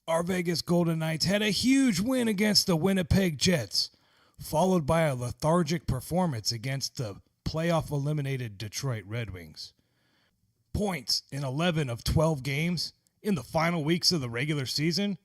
Our Vegas Golden Knights had a huge win against the Winnipeg Jets, followed by a lethargic performance against the playoff-eliminated Detroit Red Wings. Points in 11 of 12 games in the final weeks of the regular season?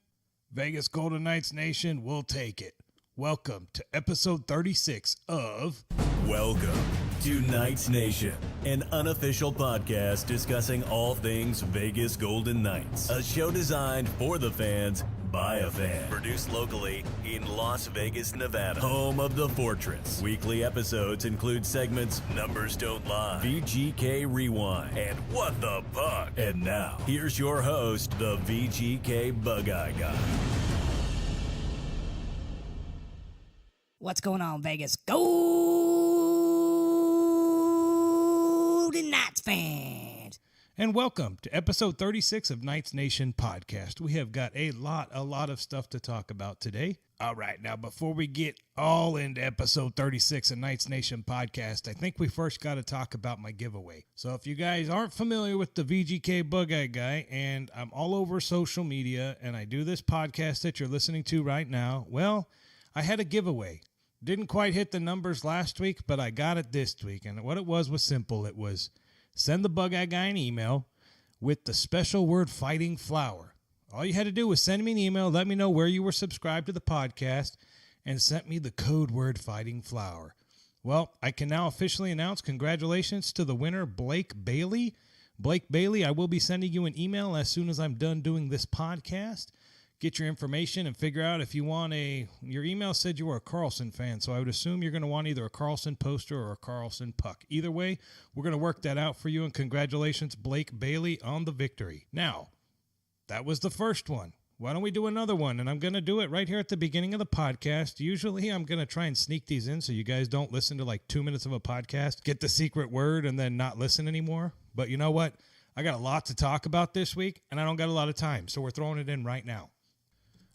Vegas Golden Knights Nation will take it. Welcome to episode 36 of... Welcome to Knights Nation, an unofficial podcast discussing all things Vegas Golden Knights. A show designed for the fans, by a fan. Produced locally in Las Vegas, Nevada, home of the Fortress. Weekly episodes include segments Numbers Don't Lie, VGK Rewind, and What the Puck. And now, here's your host, the VGK Bugeye Guy. What's going on, Vegas Golden Knights fans? And welcome to episode 36 of Knights Nation podcast. We have got a lot of stuff to talk about today. All right, now before we get all into episode 36 of Knights Nation podcast, I think we first got to talk about my giveaway. So if you guys aren't familiar with the VGK Bugeye Guy, and I'm all over social media, and I do this podcast that you're listening to right now, well, I had a giveaway. Didn't quite hit the numbers last week, but I got it this week. And what it was simple. It was send the Bugeye Guy an email with the special word fighting flower. All you had to do was send me an email, let me know where you were subscribed to the podcast, and sent me the code word fighting flower. Well, I can now officially announce congratulations to the winner, Blake Bailey. Blake Bailey, I will be sending you an email as soon as I'm done doing this podcast. Get your information and figure out if you want your email said you were a Carlson fan, so I would assume you're going to want either a Carlson poster or a Carlson puck. Either way, we're going to work that out for you, and congratulations, Blake Bailey, on the victory. Now, that was the first one. Why don't we do another one? And I'm going to do it right here at the beginning of the podcast. Usually I'm going to try and sneak these in so you guys don't listen to like 2 minutes of a podcast, get the secret word, and then not listen anymore. But you know what? I got a lot to talk about this week, and I don't got a lot of time, so we're throwing it in right now.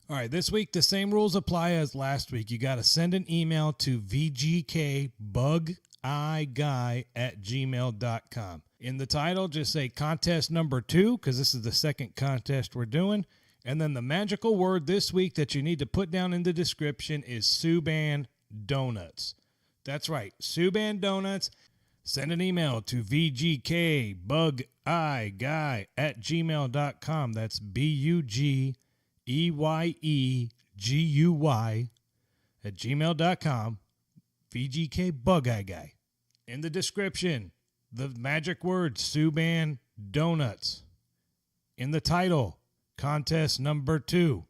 All right, this week, the same rules apply as last week. You got to send an email to VGKbugeyeWife@gmail.com. In the title, just say contest number 2, because this is the second contest we're doing. And then the magical word this week that you need to put down in the description is Subban Donuts. That's right, Subban Donuts. Send an email to VGKbugeyeGuy@gmail.com. That's BUGEYEGUY@gmail.com. VGK Bugeye Guy. In the description, the magic word Subban Donuts. In the title, contest number 2.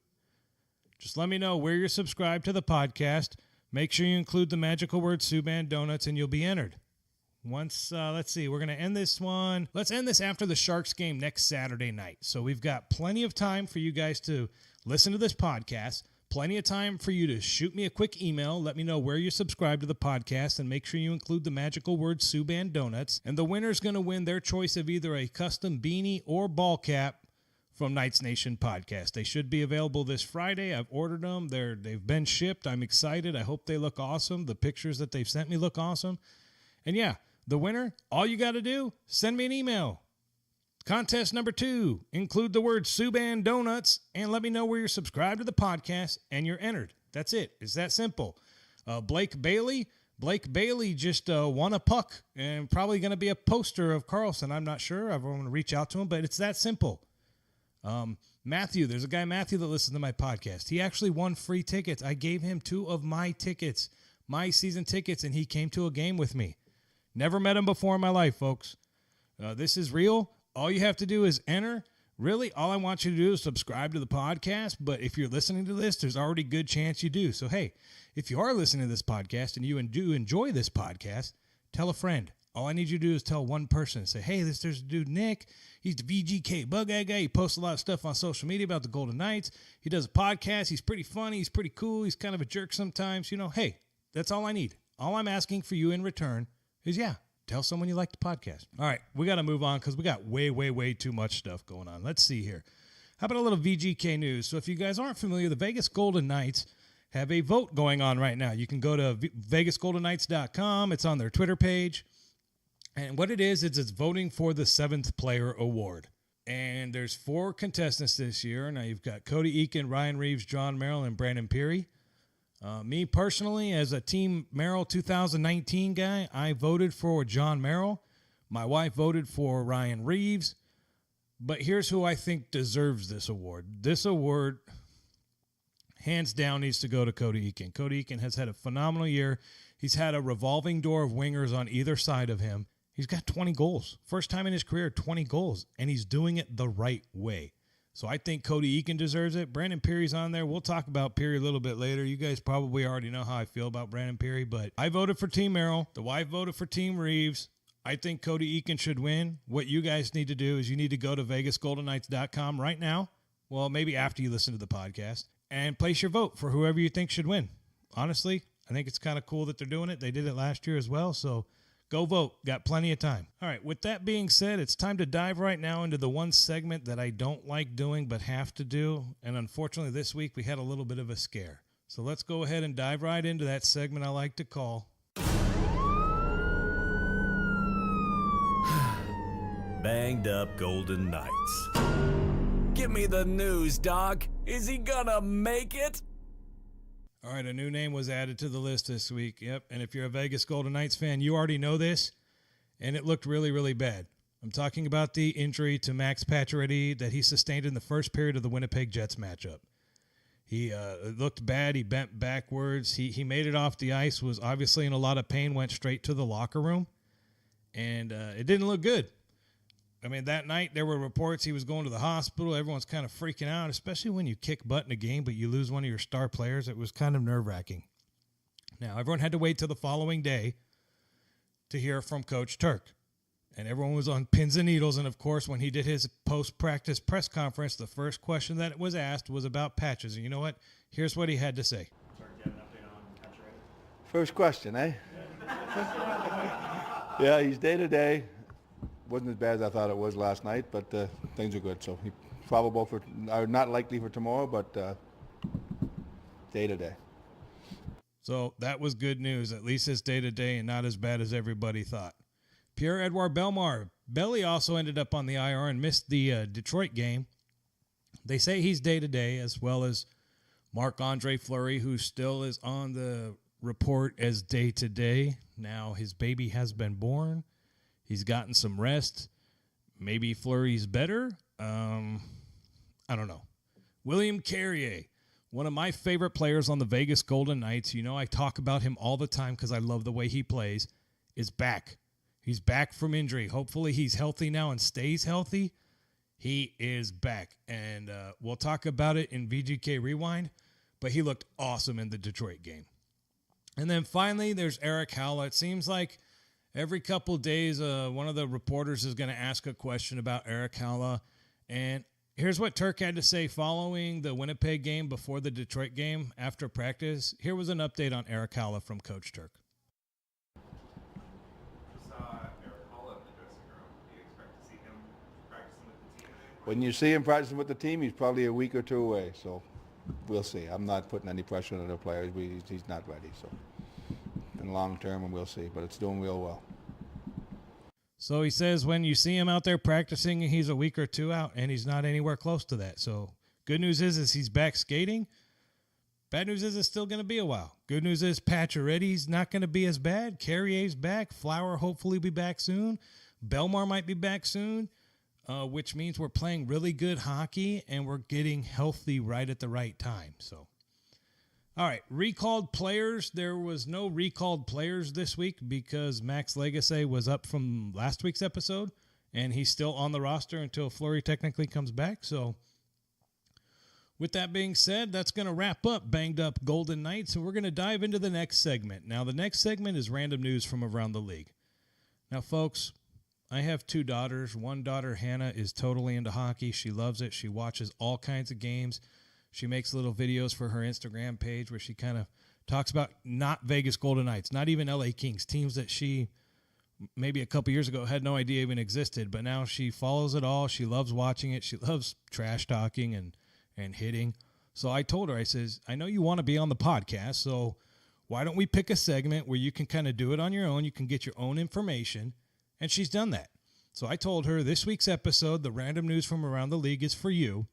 Just let me know where you're subscribed to the podcast. Make sure you include the magical word Subban Donuts and you'll be entered. Once, let's see, we're going to end this one. Let's end this after the Sharks game next Saturday night. So we've got plenty of time for you guys to listen to this podcast. Plenty of time for you to shoot me a quick email. Let me know where you subscribe to the podcast and make sure you include the magical word Subban Donuts. And the winner's going to win their choice of either a custom beanie or ball cap from Knights Nation podcast. They should be available this Friday. I've ordered them. They've been shipped. I'm excited. I hope they look awesome. The pictures that they've sent me look awesome. And yeah, the winner, all you got to do, send me an email. Contest number 2, include the word Subban Donuts and let me know where you're subscribed to the podcast and you're entered. That's it. It's that simple. Blake Bailey just won a puck and probably going to be a poster of Carlson. I'm not sure. I'm going to reach out to him, but it's that simple. Matthew, there's a guy, Matthew, that listens to my podcast. He actually won free tickets. I gave him 2 of my tickets, my season tickets, and he came to a game with me. Never met him before in my life, folks. This is real. All you have to do is enter. Really, all I want you to do is subscribe to the podcast. But if you're listening to this, there's already a good chance you do. So, hey, if you are listening to this podcast and you do enjoy this podcast, tell a friend. All I need you to do is tell one person. Say, hey, there's a dude, Nick. He's the VGK Bugeye Guy. He posts a lot of stuff on social media about the Golden Knights. He does a podcast. He's pretty funny. He's pretty cool. He's kind of a jerk sometimes. You know, hey, that's all I need. All I'm asking for you in return is, tell someone you like the podcast. All right, we got to move on because we got way too much stuff going on. Let's see here. How about a little VGK news? So if you guys aren't familiar, the Vegas Golden Knights have a vote going on right now. You can go to VegasGoldenKnights.com. It's on their Twitter page. And what it is it's voting for the 7th player award. And there's 4 contestants this year. Now you've got Cody Eakin, Ryan Reaves, John Merrill, and Brandon Pirri. Me personally, as a Team Merrill 2019 guy, I voted for John Merrill. My wife voted for Ryan Reaves. But here's who I think deserves this award. This award, hands down, needs to go to Cody Eakin. Cody Eakin has had a phenomenal year. He's had a revolving door of wingers on either side of him. He's got 20 goals. First time in his career, 20 goals. And he's doing it the right way. So I think Cody Eakin deserves it. Brandon Pirri's on there. We'll talk about Pirri a little bit later. You guys probably already know how I feel about Brandon Pirri. But I voted for Team Merrill. The wife voted for Team Reaves. I think Cody Eakin should win. What you guys need to do is you need to go to VegasGoldenKnights.com right now. Well, maybe after you listen to the podcast. And place your vote for whoever you think should win. Honestly, I think it's kind of cool that they're doing it. They did it last year as well. So go vote. Got plenty of time. All right, with that being said, it's time to dive right now into the one segment that I don't like doing but have to do. And unfortunately, this week we had a little bit of a scare. So let's go ahead and dive right into that segment I like to call Banged Up Golden Knights. Give me the news, Doc. Is he gonna make it? All right, a new name was added to the list this week. Yep, and if you're a Vegas Golden Knights fan, you already know this, and it looked really, really bad. I'm talking about the injury to Max Pacioretty that he sustained in the first period of the Winnipeg Jets matchup. He looked bad. He bent backwards. He made it off the ice, was obviously in a lot of pain, went straight to the locker room, and it didn't look good. I mean, that night there were reports he was going to the hospital. Everyone's kind of freaking out, especially when you kick butt in a game, but you lose one of your star players. It was kind of nerve-wracking. Now, everyone had to wait till the following day to hear from Coach Turk. And everyone was on pins and needles. And, of course, when he did his post-practice press conference, the first question that was asked was about patches. And you know what? Here's what he had to say. Sorry, do you have an update on Pacioretty? First question, eh? Yeah, he's day-to-day. Wasn't as bad as I thought it was last night, but things are good. So he's probable for, not likely for tomorrow, but day-to-day. So that was good news. At least it's day-to-day and not as bad as everybody thought. Pierre, Edouard, Bellemare. Belly also ended up on the IR and missed the Detroit game. They say he's day-to-day, as well as Marc-Andre Fleury, who still is on the report as day-to-day. Now his baby has been born. He's gotten some rest. Maybe Fleury's better. I don't know. William Carrier, one of my favorite players on the Vegas Golden Knights. You know I talk about him all the time because I love the way he plays. Is back. He's back from injury. Hopefully he's healthy now and stays healthy. He is back. And we'll talk about it in VGK Rewind. But he looked awesome in the Detroit game. And then finally, there's Eric Haula. It seems like every couple of days, one of the reporters is going to ask a question about Eric Haula. And here's what Turk had to say following the Winnipeg game before the Detroit game after practice. Here was an update on Eric Haula from Coach Turk. You saw Eric Haula in the dressing room. Do you expect to see him practicing with the team? When you see him practicing with the team, he's probably a week or two away. So we'll see. I'm not putting any pressure on the players. He's not ready. So in long term, and we'll see. But it's doing real well. So he says when you see him out there practicing, he's a week or two out, and he's not anywhere close to that. So good news is he's back skating. Bad news is it's still going to be a while. Good news is Pacioretty's not going to be as bad. Carrier's back. Flower hopefully be back soon. Bellemare might be back soon, which means we're playing really good hockey, and we're getting healthy right at the right time. So, all right, recalled players. There was no recalled players this week because Max Legacy was up from last week's episode, and he's still on the roster until Fleury technically comes back. So with that being said, that's going to wrap up Banged Up Golden Knights, and we're going to dive into the next segment. Now, the next segment is random news from around the league. Now, folks, I have 2 daughters. One daughter, Hannah, is totally into hockey. She loves it. She watches all kinds of games. She makes little videos for her Instagram page where she kind of talks about not Vegas Golden Knights, not even LA Kings, teams that she maybe a couple years ago had no idea even existed, but now she follows it all. She loves watching it. She loves trash talking and hitting. So I told her, I says, I know you want to be on the podcast, so why don't we pick a segment where you can kind of do it on your own? You can get your own information, and she's done that. So I told her this week's episode, the random news from around the league, is for you.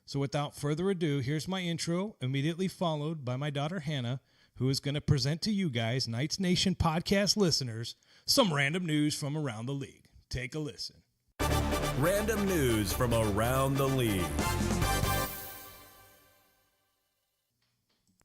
So without further ado, here's my intro, immediately followed by my daughter Hannah, who is going to present to you guys, Knights Nation podcast listeners, some random news from around the league. Take a listen. Random news from around the league.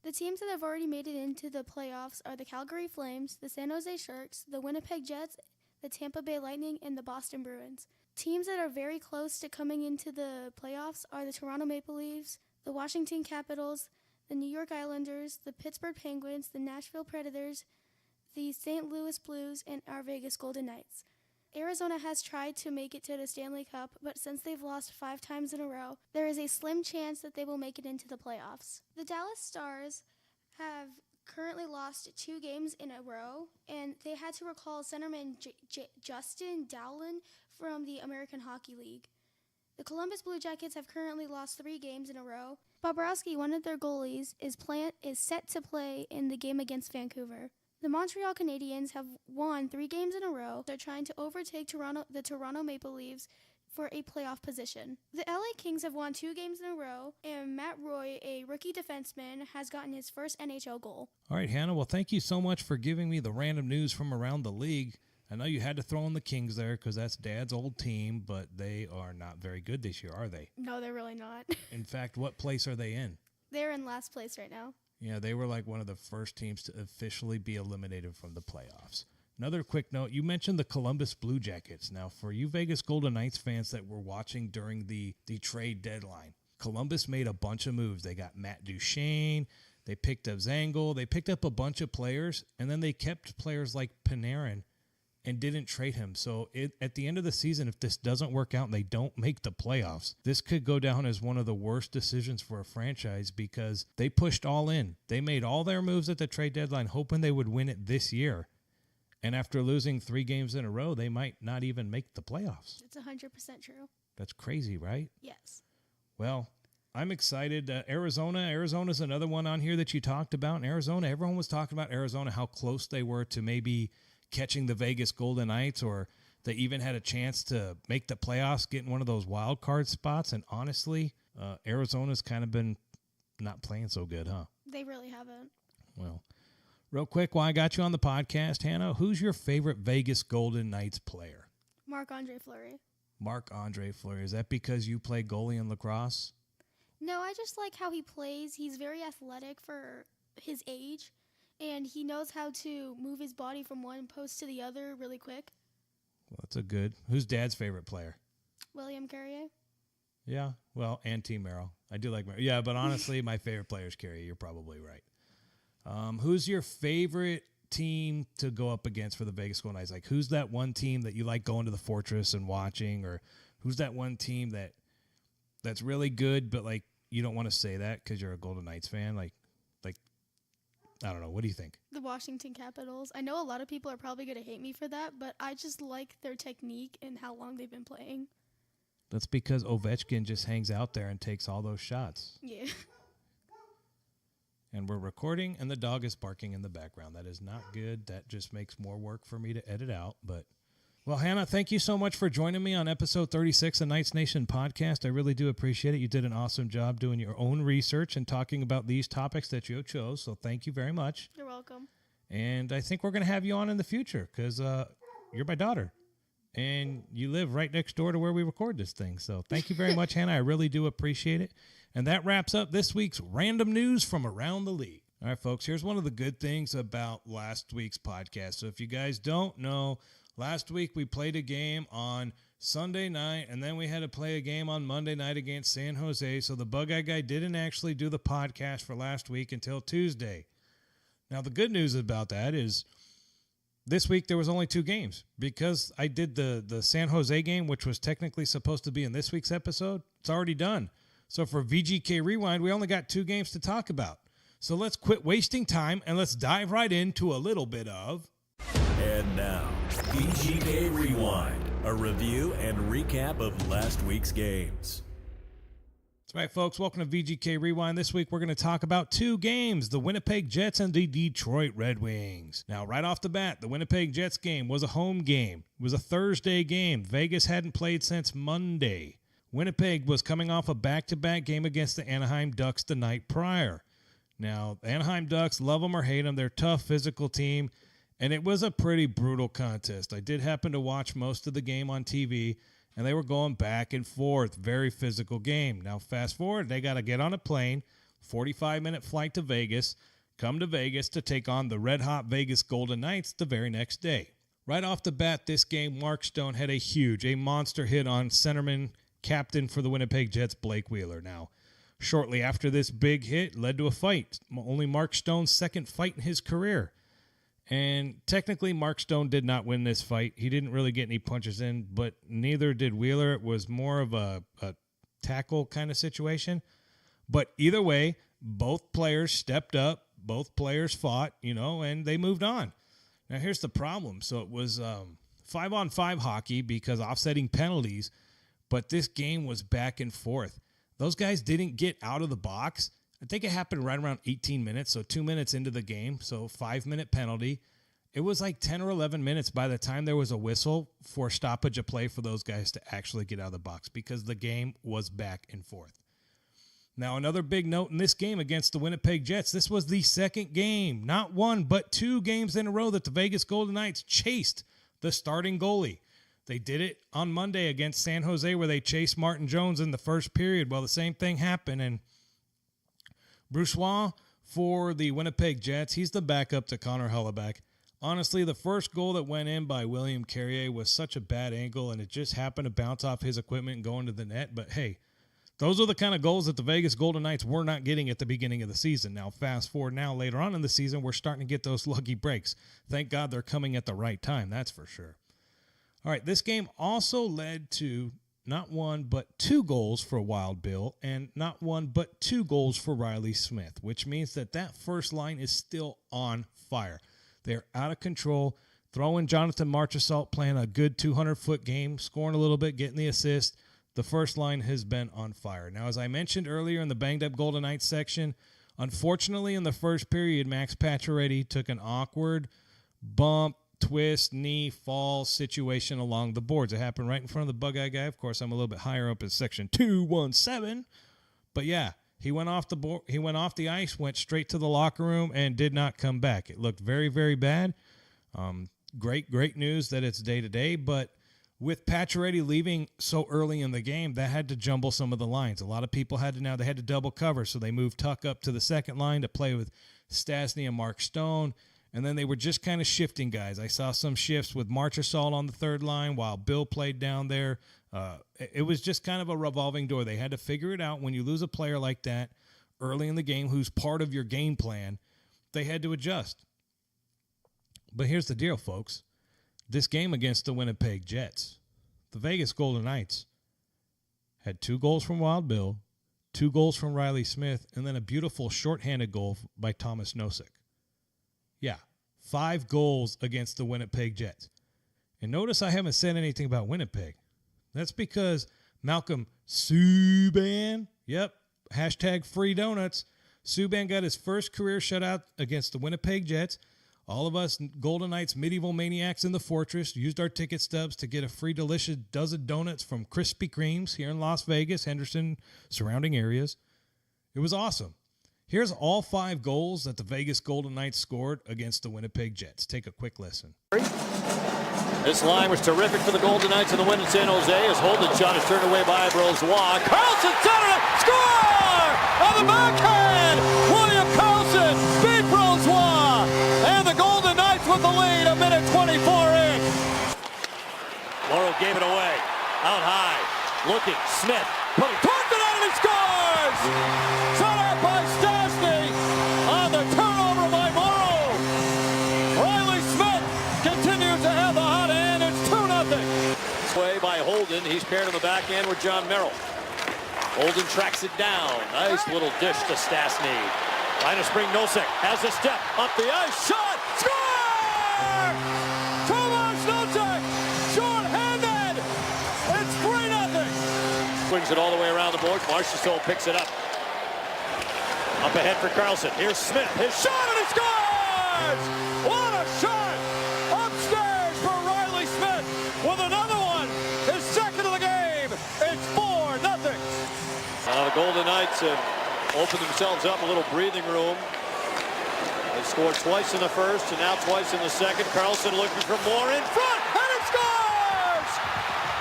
The teams that have already made it into the playoffs are the Calgary Flames, the San Jose Sharks, the Winnipeg Jets, the Tampa Bay Lightning, and the Boston Bruins. Teams that are very close to coming into the playoffs are the Toronto Maple Leafs, the Washington Capitals, the New York Islanders, the Pittsburgh Penguins, the Nashville Predators, the St. Louis Blues, and our Vegas Golden Knights. Arizona has tried to make it to the Stanley Cup, but since they've lost 5 times in a row, there is a slim chance that they will make it into the playoffs. The Dallas Stars have currently lost 2 games in a row, and they had to recall centerman Justin Dowland from the American Hockey League. The Columbus Blue Jackets have currently lost 3 games in a row. Bobrovsky, one of their goalies, is set to play in the game against Vancouver. The Montreal Canadiens have won 3 games in a row. They're trying to overtake the Toronto Maple Leafs for a playoff position. The LA Kings have won 2 games in a row, and Matt Roy, a rookie defenseman, has gotten his first NHL goal. All right, Hannah, well, thank you so much for giving me the random news from around the league. I know you had to throw in the Kings there because that's Dad's old team, but they are not very good this year, are they? No, they're really not. In fact, what place are they in? They're in last place right now. Yeah, they were like one of the first teams to officially be eliminated from the playoffs. Another quick note, you mentioned the Columbus Blue Jackets. Now, for you Vegas Golden Knights fans that were watching during the trade deadline, Columbus made a bunch of moves. They got Matt Duchene, they picked up Zangel, they picked up a bunch of players, and then they kept players like Panarin and didn't trade him. So at the end of the season, if this doesn't work out and they don't make the playoffs, this could go down as one of the worst decisions for a franchise because they pushed all in. They made all their moves at the trade deadline hoping they would win it this year. And after losing 3 games in a row, they might not even make the playoffs. It's 100% true. That's crazy, right? Yes. Well, I'm excited. Arizona's another one on here that you talked about. In Arizona, everyone was talking about Arizona, how close they were to maybe catching the Vegas Golden Knights, or they even had a chance to make the playoffs, get in one of those wild card spots. And honestly, Arizona's kind of been not playing so good, huh? They really haven't. Well, real quick, while I got you on the podcast, Hannah, who's your favorite Vegas Golden Knights player? Marc-Andre Fleury. Marc-Andre Fleury. Is that because you play goalie in lacrosse? No, I just like how he plays. He's very athletic for his age, and he knows how to move his body from one post to the other really quick. Well, that's a good. Who's Dad's favorite player? William Carrier. Yeah, well, and Team Merrill. I do like Merrill. Yeah, but honestly, my favorite player is Carrier. You're probably right. Who's your favorite team to go up against for the Vegas Golden Knights? Like, who's that one team that you like going to the Fortress and watching, or who's that one team that's really good, but like you don't want to say that because you're a Golden Knights fan? Like, I don't know. What do you think? The Washington Capitals. I know a lot of people are probably going to hate me for that, but I just like their technique and how long they've been playing. That's because Ovechkin just hangs out there and takes all those shots. Yeah. And we're recording, and the dog is barking in the background. That is not good. That just makes more work for me to edit out. But, well, Hannah, thank you so much for joining me on episode 36 of Knights Nation podcast. I really do appreciate it. You did an awesome job doing your own research and talking about these topics that you chose. So thank you very much. You're welcome. And I think we're going to have you on in the future because you're my daughter. And you live right next door to where we record this thing. So thank you very much, Hannah. I really do appreciate it. And that wraps up this week's random news from around the league. All right, folks, here's one of the good things about last week's podcast. So if you guys don't know, last week we played a game on Sunday night, and then we had to play a game on Monday night against San Jose. So the Bug-Eye Guy didn't actually do the podcast for last week until Tuesday. Now, the good news about that is this week there was only 2 games because I did the San Jose game, which was technically supposed to be in this week's episode. It's already done. So for VGK Rewind, we only got 2 games to talk about. So let's quit wasting time and let's dive right into a little bit of... And now, VGK Rewind, a review and recap of last week's games. That's right, folks. Welcome to VGK Rewind. This week, we're going to talk about two games, the Winnipeg Jets and the Detroit Red Wings. Now, right off the bat, the Winnipeg Jets game was a home game. It was a Thursday game. Vegas hadn't played since Monday. Winnipeg was coming off a back-to-back game against the Anaheim Ducks the night prior. Now, the Anaheim Ducks, love them or hate them, they're a tough, physical team, and it was a pretty brutal contest. I did happen to watch most of the game on TV, and they were going back and forth. Very physical game. Now, fast forward, they got to get on a plane, 45-minute flight to Vegas, come to Vegas to take on the red-hot Vegas Golden Knights the very next day. Right off the bat, this game, Marc Stone had a monster hit on centerman, captain for the Winnipeg Jets, Blake Wheeler. Now, shortly after this big hit, led to a fight. Only Marc Stone's second fight in his career. And technically, Marc Stone did not win this fight. He didn't really get any punches in, but neither did Wheeler. It was more of a tackle kind of situation. But either way, both players stepped up. Both players fought, and they moved on. Now, here's the problem. So it was 5-on-5 hockey because offsetting penalties, but this game was back and forth. Those guys didn't get out of the box. I think it happened right around 18 minutes, so 2 minutes into the game, so 5-minute penalty. It was like 10 or 11 minutes by the time there was a whistle for stoppage of play for those guys to actually get out of the box because the game was back and forth. Now, another big note in this game against the Winnipeg Jets, this was the second game, not one, but two games in a row that the Vegas Golden Knights chased the starting goalie. They did it on Monday against San Jose where they chased Martin Jones in the first period. Well, the same thing happened, and Brossoit for the Winnipeg Jets, he's the backup to Connor Haula. Honestly, the first goal that went in by William Carrier was such a bad angle, and it just happened to bounce off his equipment and go into the net. But, hey, those are the kind of goals that the Vegas Golden Knights were not getting at the beginning of the season. Now, fast forward now, later on in the season, we're starting to get those lucky breaks. Thank God they're coming at the right time, that's for sure. All right, this game also led to not one but two goals for Wild Bill and not one but two goals for Riley Smith, which means that first line is still on fire. They're out of control. Throw in Jonathan Marchessault playing a good 200-foot game, scoring a little bit, getting the assist. The first line has been on fire. Now, as I mentioned earlier in the banged-up Golden Knights section, unfortunately in the first period, Max Pacioretty took an awkward bump, twist, knee, fall situation along the boards. It happened right in front of the Bug-Eye guy. Of course, I'm a little bit higher up in section 217. But yeah, he went off the board. He went off the ice, went straight to the locker room, and did not come back. It looked very, very bad. Great news that it's day-to-day. But with Pacioretty leaving so early in the game, that had to jumble some of the lines. A lot of people had to double cover, so they moved Tuck up to the second line to play with Stastny and Marc Stone. And then they were just kind of shifting guys. I saw some shifts with Marchessault on the third line while Bill played down there. It was just kind of a revolving door. They had to figure it out when you lose a player like that early in the game who's part of your game plan. They had to adjust. But here's the deal, folks. This game against the Winnipeg Jets, the Vegas Golden Knights had 2 goals from Wild Bill, 2 goals from Riley Smith, and then a beautiful shorthanded goal by Thomas Nosek. Yeah, 5 goals against the Winnipeg Jets. And notice I haven't said anything about Winnipeg. That's because Malcolm Subban, hashtag free donuts, Subban got his first career shutout against the Winnipeg Jets. All of us Golden Knights medieval maniacs in the fortress used our ticket stubs to get a free delicious dozen donuts from Krispy Kremes here in Las Vegas, Henderson, surrounding areas. It was awesome. Here's all 5 goals that the Vegas Golden Knights scored against the Winnipeg Jets. Take a quick listen. This line was terrific for the Golden Knights in the win in San Jose as Holden's shot is turned away by Brossoit. Carlson centered it! Score! On the backhand! William Carlson beat Brossoit! And the Golden Knights with the lead a minute 24 in. Morrow gave it away. Out high. Looking. Smith. Putting towards the net and he scores! Set up by Stastny on the turnover by Morrow. Riley Smith continues to have the hot hand. It's 2-0. Play by Holden. He's paired on the backhand with John Merrill. Holden tracks it down. Nice little dish to Stastny. Line of spring, Nosek has a step up the ice. Shot! Score! Tomas Nosek! Short-handed! It's 3-0. Swings it all the way around the boards. Marchessault picks it up. Up ahead for Carlson. Here's Smith. His shot, and he scores! What a shot! Upstairs for Riley Smith with another one. His second of the game. It's 4-0. The Golden Knights have opened themselves up a little breathing room. They scored twice in the first and now twice in the second. Carlson looking for more in front, and he scores!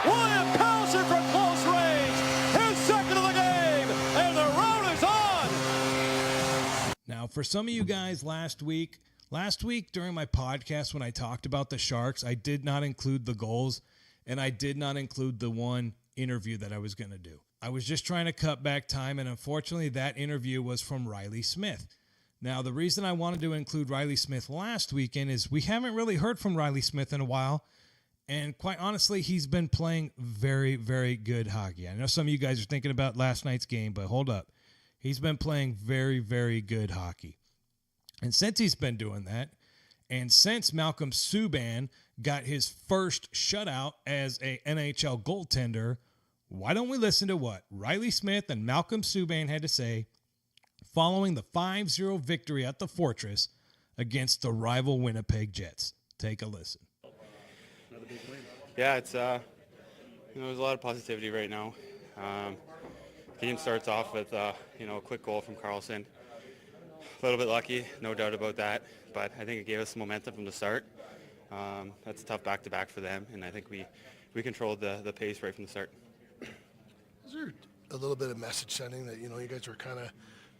William Carlson from close range. His second of the game, and the road is on. Now, for some of you guys last week during my podcast when I talked about the Sharks, I did not include the goals, and I did not include the one interview that I was going to do. I was just trying to cut back time, and unfortunately that interview was from Riley Smith. Now, the reason I wanted to include Riley Smith last weekend is we haven't really heard from Riley Smith in a while, and quite honestly, he's been playing very, very good hockey. I know some of you guys are thinking about last night's game, but hold up. He's been playing very, very good hockey. And since he's been doing that, and since Malcolm Subban got his first shutout as a NHL goaltender, why don't we listen to what Riley Smith and Malcolm Subban had to say following the 5-0 victory at the Fortress against the rival Winnipeg Jets? Take a listen. Yeah, it's there's a lot of positivity right now. Game starts off with a quick goal from Carlson. A little bit lucky, no doubt about that, but I think it gave us momentum from the start. That's a tough back-to-back for them, and I think we controlled the pace right from the start. Is there a little bit of message sending that, you guys were kind of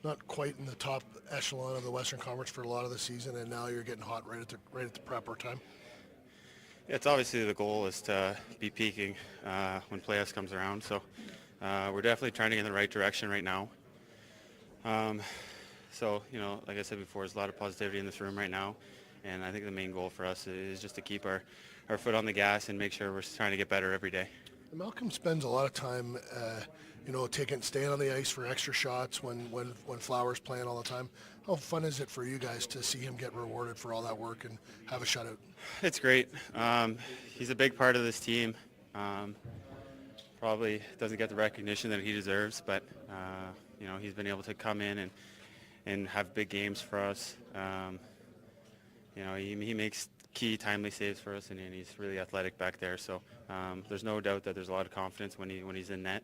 not quite in the top echelon of the Western Conference for a lot of the season, and now you're getting hot right at the proper time? Yeah, it's obviously the goal is to be peaking when playoffs comes around, so we're definitely trending in the right direction right now. So, like I said before, there's a lot of positivity in this room right now, and I think the main goal for us is just to keep our foot on the gas and make sure we're trying to get better every day. Malcolm spends a lot of time, staying on the ice for extra shots when Flowers playing all the time. How fun is it for you guys to see him get rewarded for all that work and have a shutout? It's great. He's a big part of this team. Probably doesn't get the recognition that he deserves, but he's been able to come in and have big games for us. He makes key timely saves for us, and he's really athletic back there. So there's no doubt that there's a lot of confidence when he's in net.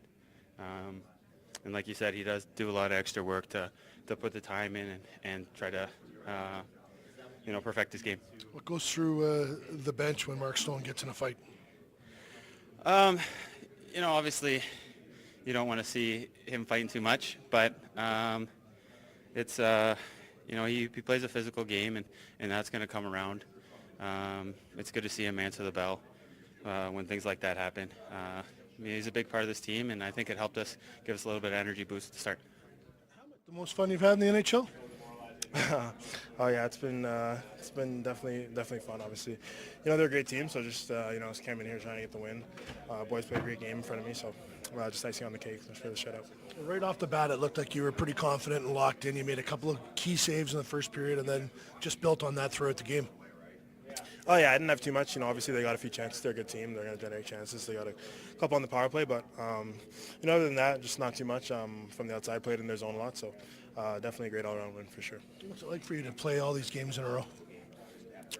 And like you said, he does do a lot of extra work to put the time in and try to perfect his game. What goes through the bench when Marc Stone gets in a fight? Obviously you don't want to see him fighting too much, but it's he plays a physical game, and that's going to come around. It's good to see him answer the bell when things like that happen. He's a big part of this team, and I think it helped us give us a little bit of energy boost to start. The most fun you've had in the NHL? Oh yeah, it's been definitely fun. Obviously, they're a great team, so just just came in here trying to get the win. Boys played a great game in front of me, so just icing on the cake for the shutout. Right off the bat, it looked like you were pretty confident and locked in. You made a couple of key saves in the first period, and then just built on that throughout the game. Oh yeah, I didn't have too much. Obviously they got a few chances. They're a good team. They're going to generate chances. They got a couple on the power play, but other than that, just not too much from the outside. Played in their zone a lot, so definitely a great all-around win for sure. What's it like for you to play all these games in a row?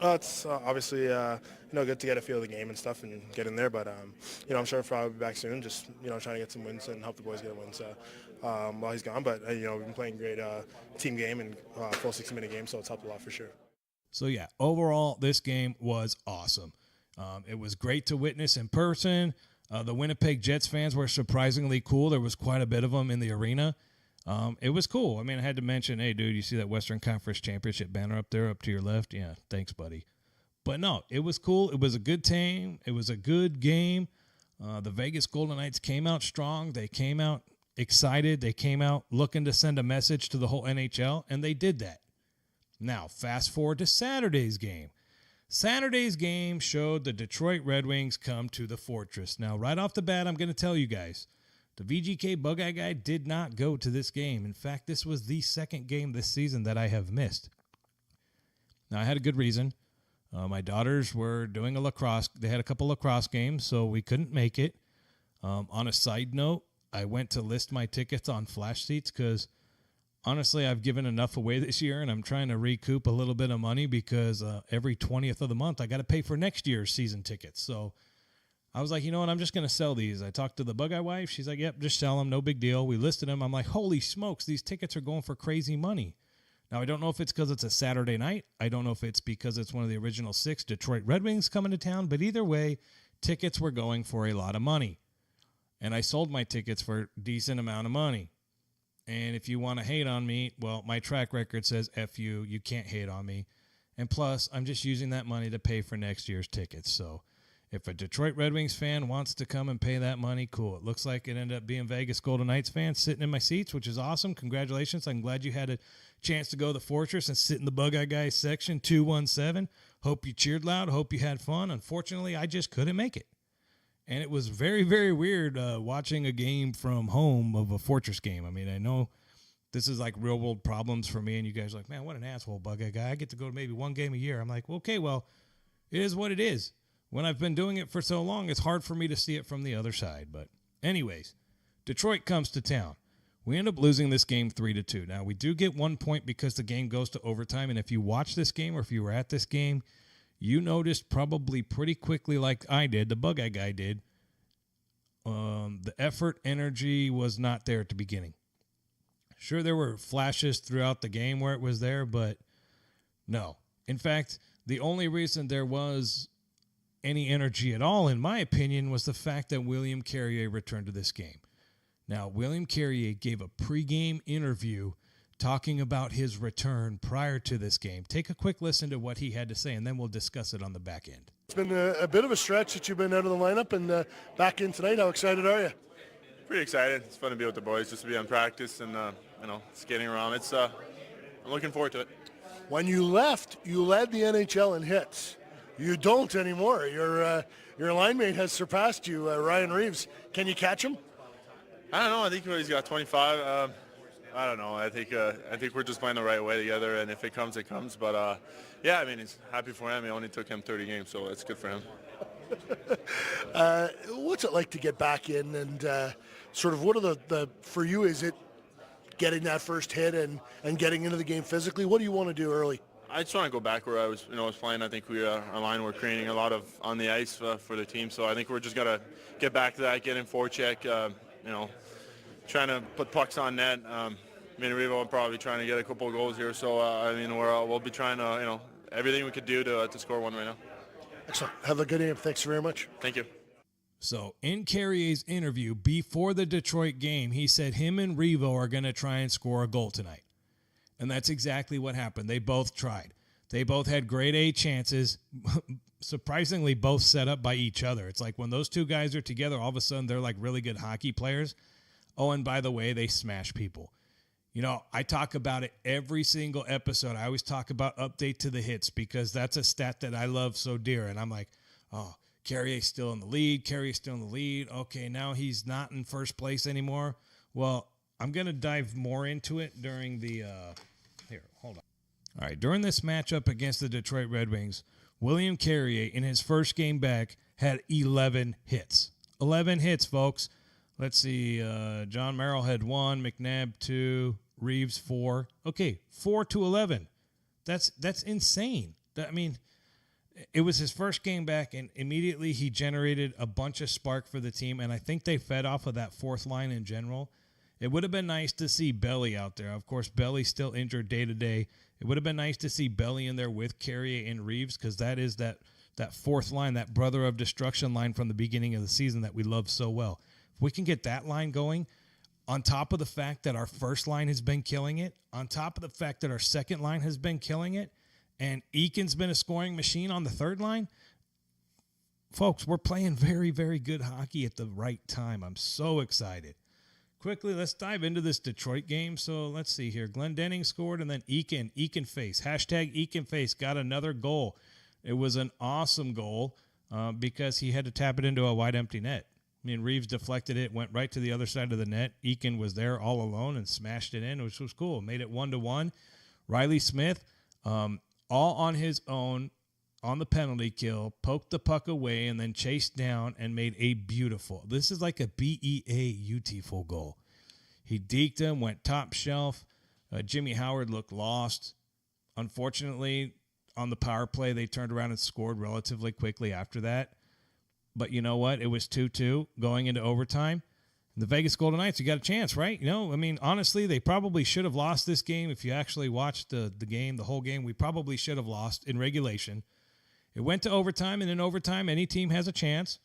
It's obviously good to get a feel of the game and stuff and get in there, but I'm sure I'll be back soon. Just trying to get some wins and help the boys get wins while he's gone. But we've been playing great team game and full 60-minute game, so it's helped a lot for sure. So yeah, overall, this game was awesome. It was great to witness in person. The Winnipeg Jets fans were surprisingly cool. There was quite a bit of them in the arena. It was cool. I mean, I had to mention, hey, dude, you see that Western Conference Championship banner up there up to your left? Yeah, thanks, buddy. But no, it was cool. It was a good team. It was a good game. The Vegas Golden Knights came out strong. They came out excited. They came out looking to send a message to the whole NHL, and they did that. Now, fast forward to Saturday's game. Saturday's game showed the Detroit Red Wings come to the Fortress. Now, right off the bat, I'm going to tell you guys, the VGK Bugeye guy did not go to this game. In fact, this was the second game this season that I have missed. Now, I had a good reason. My daughters were doing they had a couple lacrosse games, so we couldn't make it. On a side note, I went to list my tickets on Flash Seats because honestly, I've given enough away this year, and I'm trying to recoup a little bit of money because every 20th of the month, I got to pay for next year's season tickets. So I was like, you know what? I'm just going to sell these. I talked to the Bugeye wife. She's like, yep, just sell them. No big deal. We listed them. I'm like, holy smokes, these tickets are going for crazy money. Now, I don't know if it's because it's a Saturday night. I don't know if it's because it's one of the original 6 Detroit Red Wings coming to town. But either way, tickets were going for a lot of money. And I sold my tickets for a decent amount of money. And if you want to hate on me, well, my track record says F you. You can't hate on me. And plus, I'm just using that money to pay for next year's tickets. So if a Detroit Red Wings fan wants to come and pay that money, cool. It looks like it ended up being Vegas Golden Knights fans sitting in my seats, which is awesome. Congratulations. I'm glad you had a chance to go to the Fortress and sit in the Bugeye Guys section 217. Hope you cheered loud. Hope you had fun. Unfortunately, I just couldn't make it. And it was very, very weird watching a game from home of a Fortress game. I mean, I know this is like real world problems for me, and you guys are like, man, what an asshole, Bugeye guy. I get to go to maybe one game a year. I'm like, okay, well, it is what it is. When I've been doing it for so long, it's hard for me to see it from the other side. But anyways, Detroit comes to town. We end up losing this game 3-2. Now, we do get 1 point because the game goes to overtime, and if you watch this game or if you were at this game, you noticed probably pretty quickly like I did, the Bugeye guy did, the effort, energy was not there at the beginning. Sure, there were flashes throughout the game where it was there, but no. In fact, the only reason there was any energy at all, in my opinion, was the fact that William Carrier returned to this game. Now, William Carrier gave a pregame interview talking about his return prior to this game. Take a quick listen to what he had to say, and then we'll discuss it on the back end. It's been a bit of a stretch that you've been out of the lineup and back in tonight. How excited are you? Pretty excited. It's fun to be with the boys, just to be on practice and skating around. I'm looking forward to it. When you left, you led the NHL in hits. You don't anymore. Your line mate has surpassed you, Ryan Reaves. Can you catch him? I don't know. I think he's got 25. I don't know. I think we're just playing the right way together, and if it comes, it comes. But yeah, I mean, it's happy for him. It only took him 30 games, so it's good for him. What's it like to get back in, and sort of what are the for you? Is it getting that first hit and getting into the game physically? What do you want to do early? I just want to go back where I was playing. I think our line we're creating a lot of on the ice for the team. So I think we're just gonna get back to that, get in forecheck. Trying to put pucks on net. Me and Revo are probably trying to get a couple of goals here. So we'll be trying to everything we could do to score one right now. Excellent. Have a good game. Thanks very much. Thank you. So in Carrier's interview before the Detroit game, he said him and Revo are going to try and score a goal tonight. And that's exactly what happened. They both tried. They both had grade A chances, surprisingly both set up by each other. It's like when those two guys are together, all of a sudden they're like really good hockey players. Oh, and by the way, they smash people. I talk about it every single episode. I always talk about update to the hits because that's a stat that I love so dear. And I'm like, oh, Carrier's still in the lead. Carrier's still in the lead. Okay, now he's not in first place anymore. Well, I'm going to dive more into it during the here, hold on. All right, during this matchup against the Detroit Red Wings, William Carrier, in his first game back, had 11 hits. 11 hits, folks. Let's see. John Merrill had 1, McNabb 2, Reaves 4. Okay, 4-11. That's insane. I mean, it was his first game back, and immediately he generated a bunch of spark for the team, and I think they fed off of that fourth line in general. It would have been nice to see Belly out there. Of course, Belly's still injured day to day. It would have been nice to see Belly in there with Carrier and Reaves because that is that fourth line, that brother of destruction line from the beginning of the season that we love so well. If we can get that line going, on top of the fact that our first line has been killing it, on top of the fact that our second line has been killing it, and Eakin's been a scoring machine on the third line, folks, we're playing very, very good hockey at the right time. I'm so excited. Quickly, let's dive into this Detroit game. So let's see here. Glendening scored, and then Eakin face. Hashtag Eakin face got another goal. It was an awesome goal because he had to tap it into a wide empty net. I mean, Reaves deflected it, went right to the other side of the net. Eakin was there all alone and smashed it in, which was cool. Made it 1-1. Riley Smith, all on his own, on the penalty kill, poked the puck away, and then chased down and made a beautiful. This is like a beautiful goal. He deked him, went top shelf. Jimmy Howard looked lost. Unfortunately, on the power play, they turned around and scored relatively quickly after that. But you know what? It was 2-2 going into overtime. The Vegas Golden Knights, you got a chance, right? Honestly, they probably should have lost this game. If you actually watched the game, the whole game, we probably should have lost in regulation. It went to overtime, and in overtime, any team has a chance.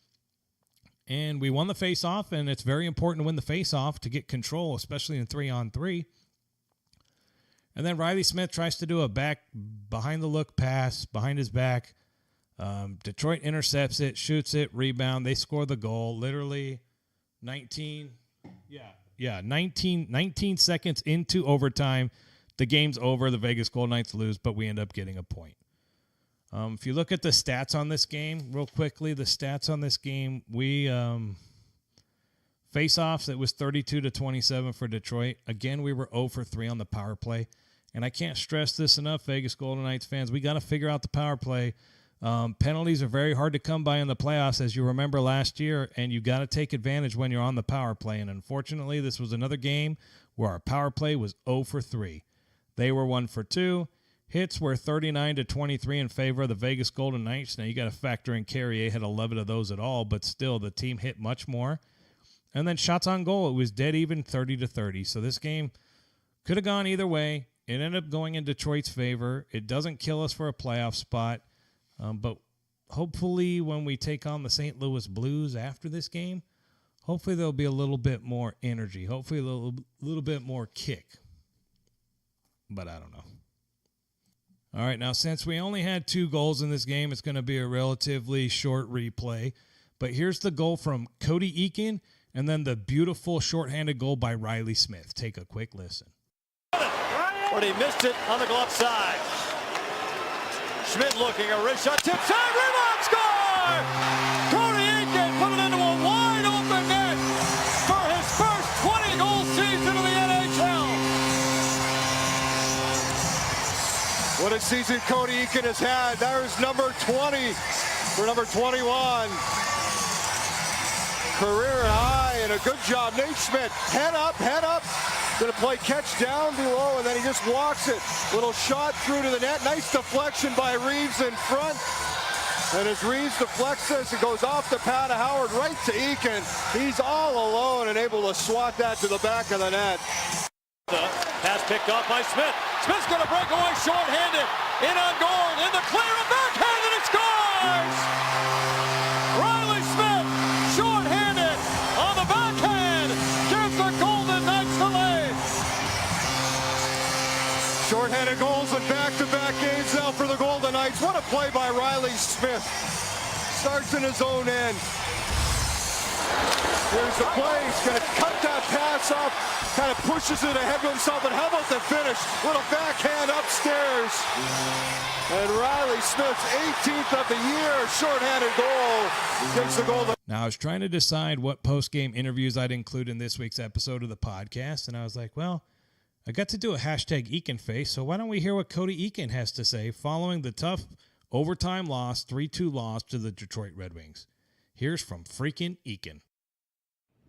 And we won the face-off, and it's very important to win the face-off to get control, especially in 3-on-3. And then Riley Smith tries to do a behind-the-look pass behind his back. Detroit intercepts it, shoots it, rebound. They score the goal. Literally 19 seconds into overtime. The game's over. The Vegas Golden Knights lose, but we end up getting a point. If you look at the stats on this game, real quickly, we face-offs, it was 32-27 for Detroit. Again, we were 0 for 3 on the power play. And I can't stress this enough, Vegas Golden Knights fans. We got to figure out the power play. Penalties are very hard to come by in the playoffs, as you remember last year, and you got to take advantage when you're on the power play. And unfortunately, this was another game where our power play was 0 for 3. They were 1 for 2. Hits were 39-23 in favor of the Vegas Golden Knights. Now, you got to factor in Carrier had 11 of those at all, but still, the team hit much more. And then shots on goal, it was dead even 30-30. So this game could have gone either way. It ended up going in Detroit's favor. It doesn't kill us for a playoff spot. But hopefully when we take on the St. Louis Blues after this game, hopefully there'll be a little bit more energy. Hopefully a little bit more kick. But I don't know. All right, now since we only had 2 goals in this game, it's going to be a relatively short replay. But here's the goal from Cody Eakin, and then the beautiful shorthanded goal by Riley Smith. Take a quick listen. But he missed it on the glove side. Schmidt looking, a wrist shot, tip side, rebound, score! Cody Eakin put it into a wide open net for his first 20-goal season in the NHL. What a season Cody Eakin has had. There's number 20 for number 21. Career high and a good job. Nate Schmidt, head up. Gonna play catch down below, and then he just walks it. Little shot through to the net. Nice deflection by Reaves in front. And as Reaves deflects this, it goes off the pad of Howard right to Eakin. He's all alone and able to swat that to the back of the net. The pass picked off by Smith. Smith's gonna break away short-handed. In on goal, in the clear, a backhand, and it scores! Riley Smith, short-handed on the backhand, gives the Golden Knights the lead. Short-handed goals in back-to-back games now for the Golden Knights. What a play by Riley Smith. Starts in his own end. Here's the play. He's going to cut that pass off. Kind of pushes it ahead of himself. And how about the finish? Little backhand upstairs. And Riley Smith's 18th of the year short-handed goal takes the Golden. Now, I was trying to decide what post-game interviews I'd include in this week's episode of the podcast, and I was like, well, I got to do a hashtag Eakin face, so why don't we hear what Cody Eakin has to say following the tough overtime loss, 3-2 loss to the Detroit Red Wings. Here's from freaking Eakin.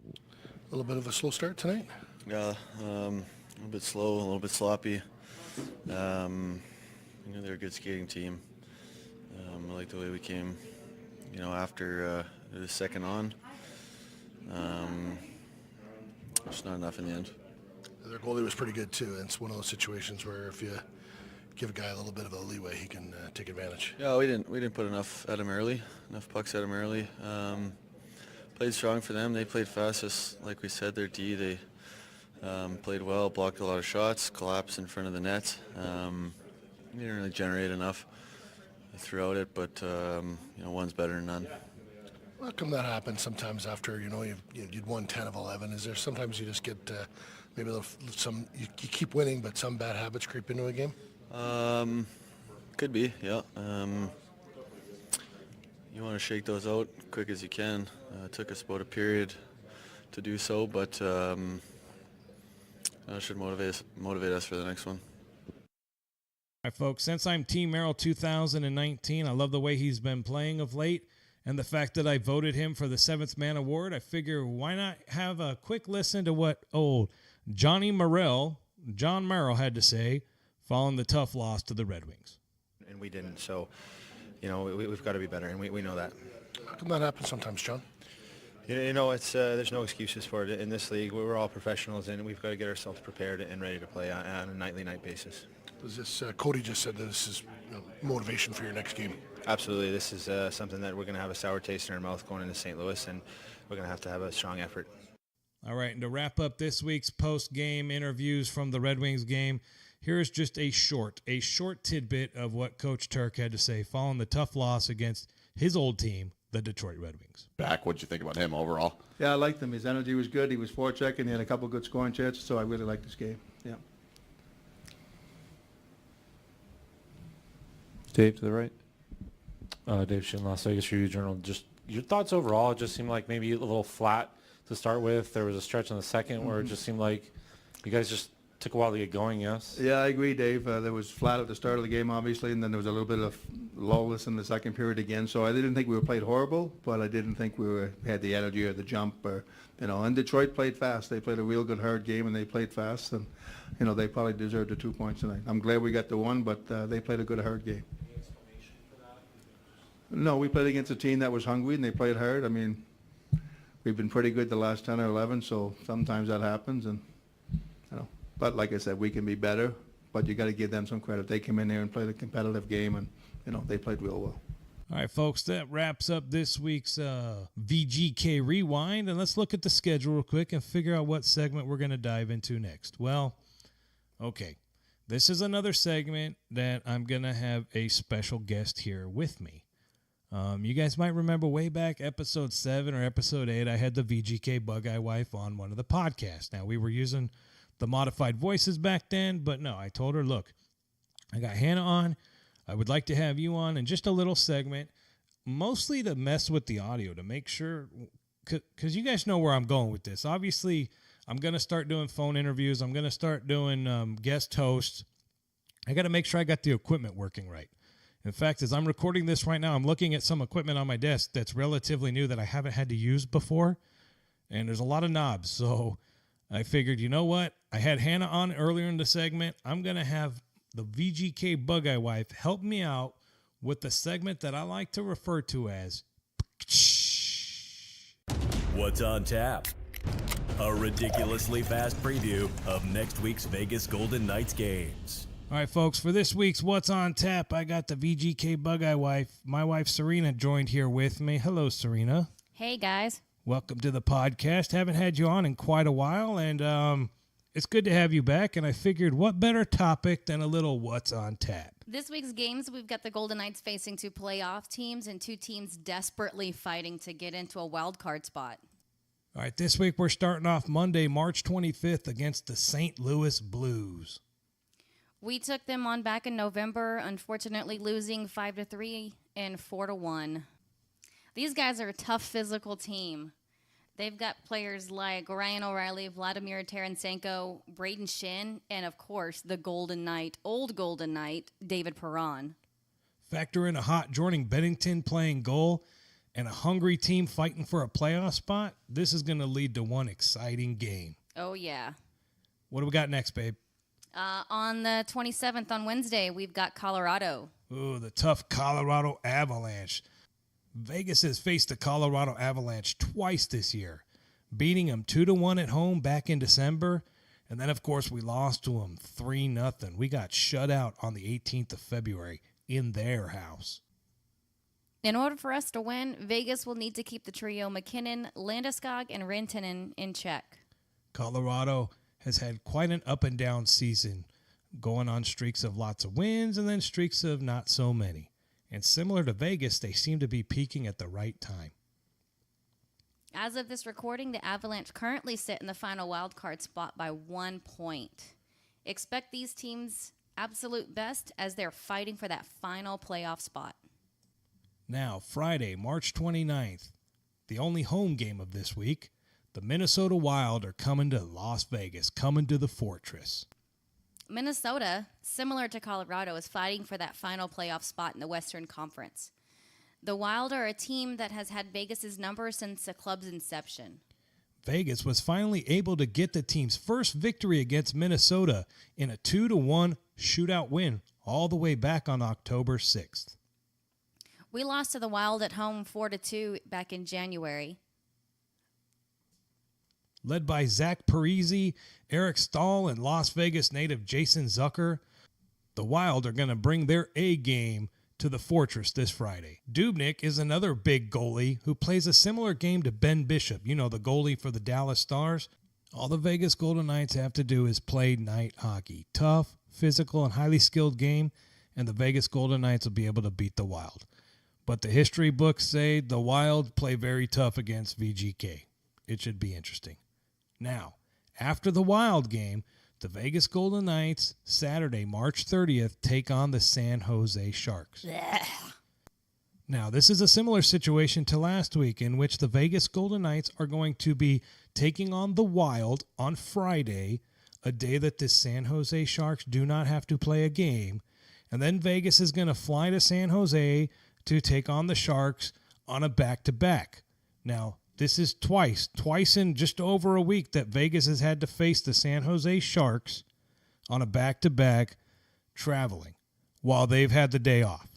A little bit of a slow start tonight? Yeah, a little bit slow, a little bit sloppy. They're a good skating team. I like the way we came, after the second on. Just not enough in the end. Their goalie was pretty good too. It's one of those situations where if you give a guy a little bit of a leeway, he can take advantage. Yeah, we didn't put enough at him early, enough pucks at him early. Played strong for them. They played fast, just like we said. Their D, they played well, blocked a lot of shots, collapsed in front of the net. We didn't really generate enough throughout it, but one's better than none. How come that happens sometimes after you'd won 10 of 11? Is there sometimes you just get maybe you keep winning, but some bad habits creep into a game? Could be, yeah. You want to shake those out quick as you can. It took us about a period to do so, but that should motivate us for the next one. All right, folks, since I'm Team Merrill 2019, I love the way he's been playing of late, and the fact that I voted him for the 7th Man Award. I figure why not have a quick listen to what old John Merrill had to say following the tough loss to the Red Wings. And we didn't, so, we've got to be better, and we know that. How can that happen sometimes, John? It's there's no excuses for it in this league. We're all professionals, and we've got to get ourselves prepared and ready to play on a night basis. Does this, Cody just said that this is motivation for your next game. Absolutely. This is something that we're going to have a sour taste in our mouth going into St. Louis, and we're going to have a strong effort. All right, and to wrap up this week's post-game interviews from the Red Wings game, here's just a short tidbit of what Coach Turk had to say following the tough loss against his old team, the Detroit Red Wings. Back, what'd you think about him overall? Yeah, I liked him. His energy was good. He was forechecking. He had a couple good scoring chances, so I really liked this game. Yeah. Dave to the right. Dave Shin, Las Vegas Review Journal. Just your thoughts overall. It just seemed like maybe a little flat to start with. There was a stretch in the second where it just seemed like you guys just took a while to get going, yes? Yeah, I agree, Dave. There was flat at the start of the game, obviously, and then there was a little bit of lulls in the second period again. So I didn't think we were played horrible, but I didn't think we had the energy or the jump. And Detroit played fast. They played a real good, hard game, and they played fast. And, they probably deserved the 2 points tonight. I'm glad we got the one, but they played a good, hard game. No, we played against a team that was hungry, and they played hard. I mean, we've been pretty good the last 10 or 11, so sometimes that happens. And, but like I said, we can be better, but you got to give them some credit. They came in there and played a competitive game, and, they played real well. All right, folks, that wraps up this week's VGK Rewind, and let's look at the schedule real quick and figure out what segment we're going to dive into next. Well, okay, this is another segment that I'm going to have a special guest here with me. You guys might remember way back episode 7 or episode 8, I had the VGK BugeyeWife on one of the podcasts. Now, we were using the modified voices back then, but no, I told her, look, I got Hannah on. I would like to have you on in just a little segment, mostly to mess with the audio, to make sure, because you guys know where I'm going with this. Obviously, I'm going to start doing phone interviews. I'm going to start doing guest hosts. I got to make sure I got the equipment working right. In fact, as I'm recording this right now, I'm looking at some equipment on my desk that's relatively new that I haven't had to use before, and there's a lot of knobs. So I figured, you know what? I had Hannah on earlier in the segment. I'm going to have the VGK BugeyeWife help me out with the segment that I like to refer to as What's on Tap? A ridiculously fast preview of next week's Vegas Golden Knights games. All right, folks, for this week's What's on Tap, I got the VGK BugeyeWife. My wife, Serena, joined here with me. Hello, Serena. Hey, guys. Welcome to the podcast. Haven't had you on in quite a while, and it's good to have you back. And I figured what better topic than a little What's on Tap? This week's games, we've got the Golden Knights facing 2 playoff teams and 2 teams desperately fighting to get into a wild card spot. All right, this week we're starting off Monday, March 25th against the St. Louis Blues. We took them on back in November, unfortunately losing 5-3 and 4-1. These guys are a tough physical team. They've got players like Ryan O'Reilly, Vladimir Tarasenko, Braden Shin, and of course the Golden Knight, old Golden Knight, David Perron. Factor in a hot Jordan Bennington playing goal and a hungry team fighting for a playoff spot. This is going to lead to one exciting game. Oh, yeah. What do we got next, babe? On the 27th, on Wednesday, we've got Colorado. Ooh, the tough Colorado Avalanche. Vegas has faced the Colorado Avalanche twice this year, beating them 2-1 at home back in December. And then, of course, we lost to them 3-0. We got shut out on the 18th of February in their house. In order for us to win, Vegas will need to keep the trio McKinnon, Landeskog, and Rantanen in check. Colorado has had quite an up-and-down season, going on streaks of lots of wins and then streaks of not so many. And similar to Vegas, they seem to be peaking at the right time. As of this recording, the Avalanche currently sit in the final wildcard spot by 1 point. Expect these teams' absolute best as they're fighting for that final playoff spot. Now, Friday, March 29th, the only home game of this week, the Minnesota Wild are coming to Las Vegas, coming to the Fortress. Minnesota, similar to Colorado, is fighting for that final playoff spot in the Western Conference. The Wild are a team that has had Vegas's number since the club's inception. Vegas was finally able to get the team's first victory against Minnesota in a 2-1 shootout win all the way back on October 6th. We lost to the Wild at home 4-2 back in January. Led by Zach Parise, Eric Stahl, and Las Vegas native Jason Zucker, the Wild are going to bring their A game to the Fortress this Friday. Dubnyk is another big goalie who plays a similar game to Ben Bishop, the goalie for the Dallas Stars. All the Vegas Golden Knights have to do is play night hockey. Tough, physical, and highly skilled game, and the Vegas Golden Knights will be able to beat the Wild. But the history books say the Wild play very tough against VGK. It should be interesting. Now, after the Wild game, the Vegas Golden Knights, Saturday, March 30th, take on the San Jose Sharks. Now, this is a similar situation to last week in which the Vegas Golden Knights are going to be taking on the Wild on Friday, a day that the San Jose Sharks do not have to play a game. And then Vegas is going to fly to San Jose to take on the Sharks on a back-to-back. Now, this is twice in just over a week that Vegas has had to face the San Jose Sharks on a back-to-back traveling while they've had the day off.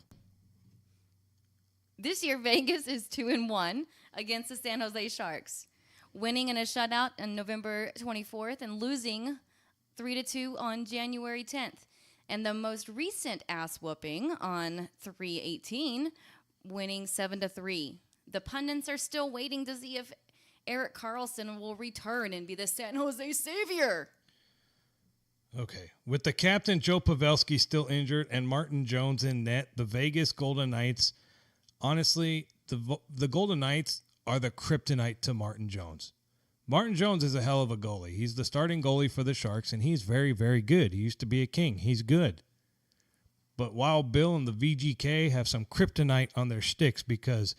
This year, Vegas is 2-1 against the San Jose Sharks, winning in a shutout on November 24th and losing 3-2 on January 10th. And the most recent ass whooping on 3/18, winning 7-3. The pundits are still waiting to see if Erik Karlsson will return and be the San Jose savior. Okay. With the captain, Joe Pavelski, still injured and Martin Jones in net, the Vegas Golden Knights, honestly, the Golden Knights are the kryptonite to Martin Jones. Martin Jones is a hell of a goalie. He's the starting goalie for the Sharks, and he's very, very good. He used to be a king. He's good. But Wild Bill and the VGK have some kryptonite on their sticks because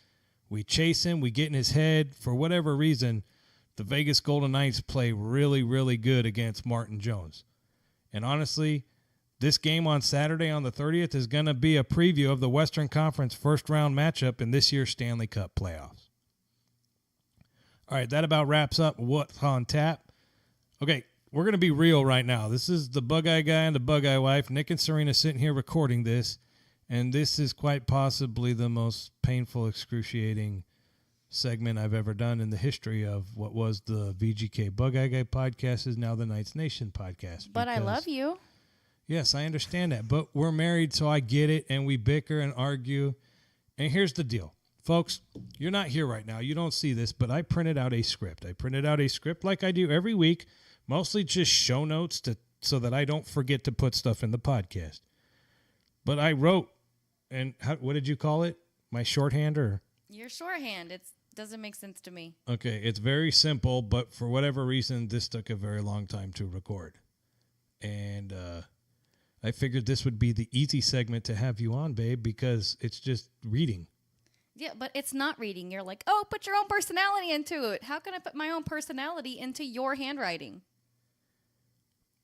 we chase him, we get in his head. For whatever reason, the Vegas Golden Knights play really, really good against Martin Jones. And honestly, this game on Saturday on the 30th is going to be a preview of the Western Conference first-round matchup in this year's Stanley Cup playoffs. All right, that about wraps up What's on Tap. Okay, we're going to be real right now. This is the Bug-Eye Guy and the Bug-Eye Wife. Nick and Serena sitting here recording this, and this is quite possibly the most painful, excruciating segment I've ever done in the history of what was the VGK Bug-Eye Guy podcast, is now the Knights Nation podcast. But I love you. Yes, I understand that, but we're married, so I get it, and we bicker and argue. And here's the deal. Folks, you're not here right now. You don't see this, but I printed out a script. I printed out a script like I do every week, mostly just show notes so that I don't forget to put stuff in the podcast. But I wrote, and what did you call it? My shorthand or? Your shorthand. It doesn't make sense to me. Okay, it's very simple, but for whatever reason, this took a very long time to record. And I figured this would be the easy segment to have you on, babe, because it's just reading. Yeah, but it's not reading. You're like, oh, put your own personality into it. How can I put my own personality into your handwriting?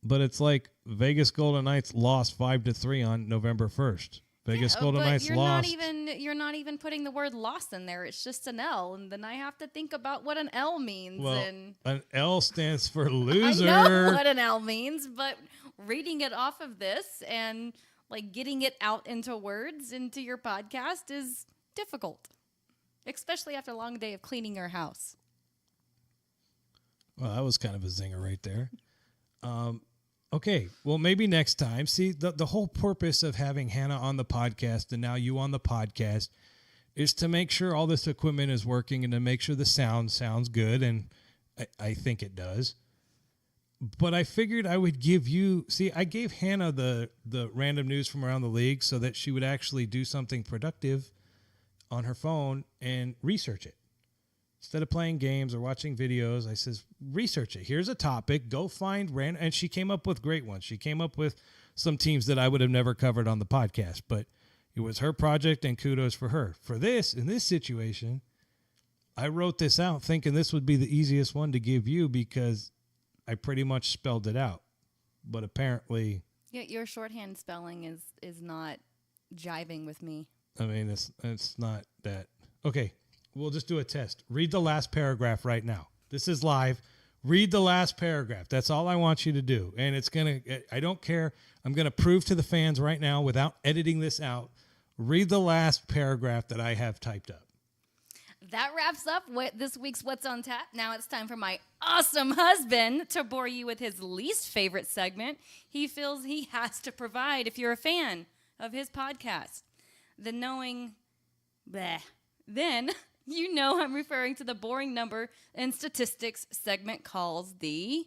But it's like Vegas Golden Knights lost 5-3 on November 1st. Vegas Golden Knights lost. You're not even putting the word lost in there. It's just an L, and then I have to think about what an L means. Well, and an L stands for loser. I know what an L means, but reading it off of this and like getting it out into words into your podcast is difficult, especially after a long day of cleaning your house. Well, that was kind of a zinger right there. Okay, well, maybe next time. See, the whole purpose of having Hannah on the podcast and now you on the podcast is to make sure all this equipment is working and to make sure the sound sounds good, and I think it does. But I figured I would give you... See, I gave Hannah the random news from around the league so that she would actually do something productive on her phone and research it. Instead of playing games or watching videos, I says, research it. Here's a topic. Go find random... And she came up with great ones. She came up with some teams that I would have never covered on the podcast. But it was her project, and kudos for her. For this, in this situation, I wrote this out thinking this would be the easiest one to give you because I pretty much spelled it out. But apparently... Yeah, your shorthand spelling is not jiving with me. I mean, it's not that. Okay, we'll just do a test. Read the last paragraph right now. This is live. Read the last paragraph. That's all I want you to do. And I don't care. I'm going to prove to the fans right now without editing this out. Read the last paragraph that I have typed up. That wraps up this week's What's on Tap. Now it's time for my awesome husband to bore you with his least favorite segment he feels he has to provide if you're a fan of his podcast. Then you know I'm referring to the boring number and statistics segment calls the...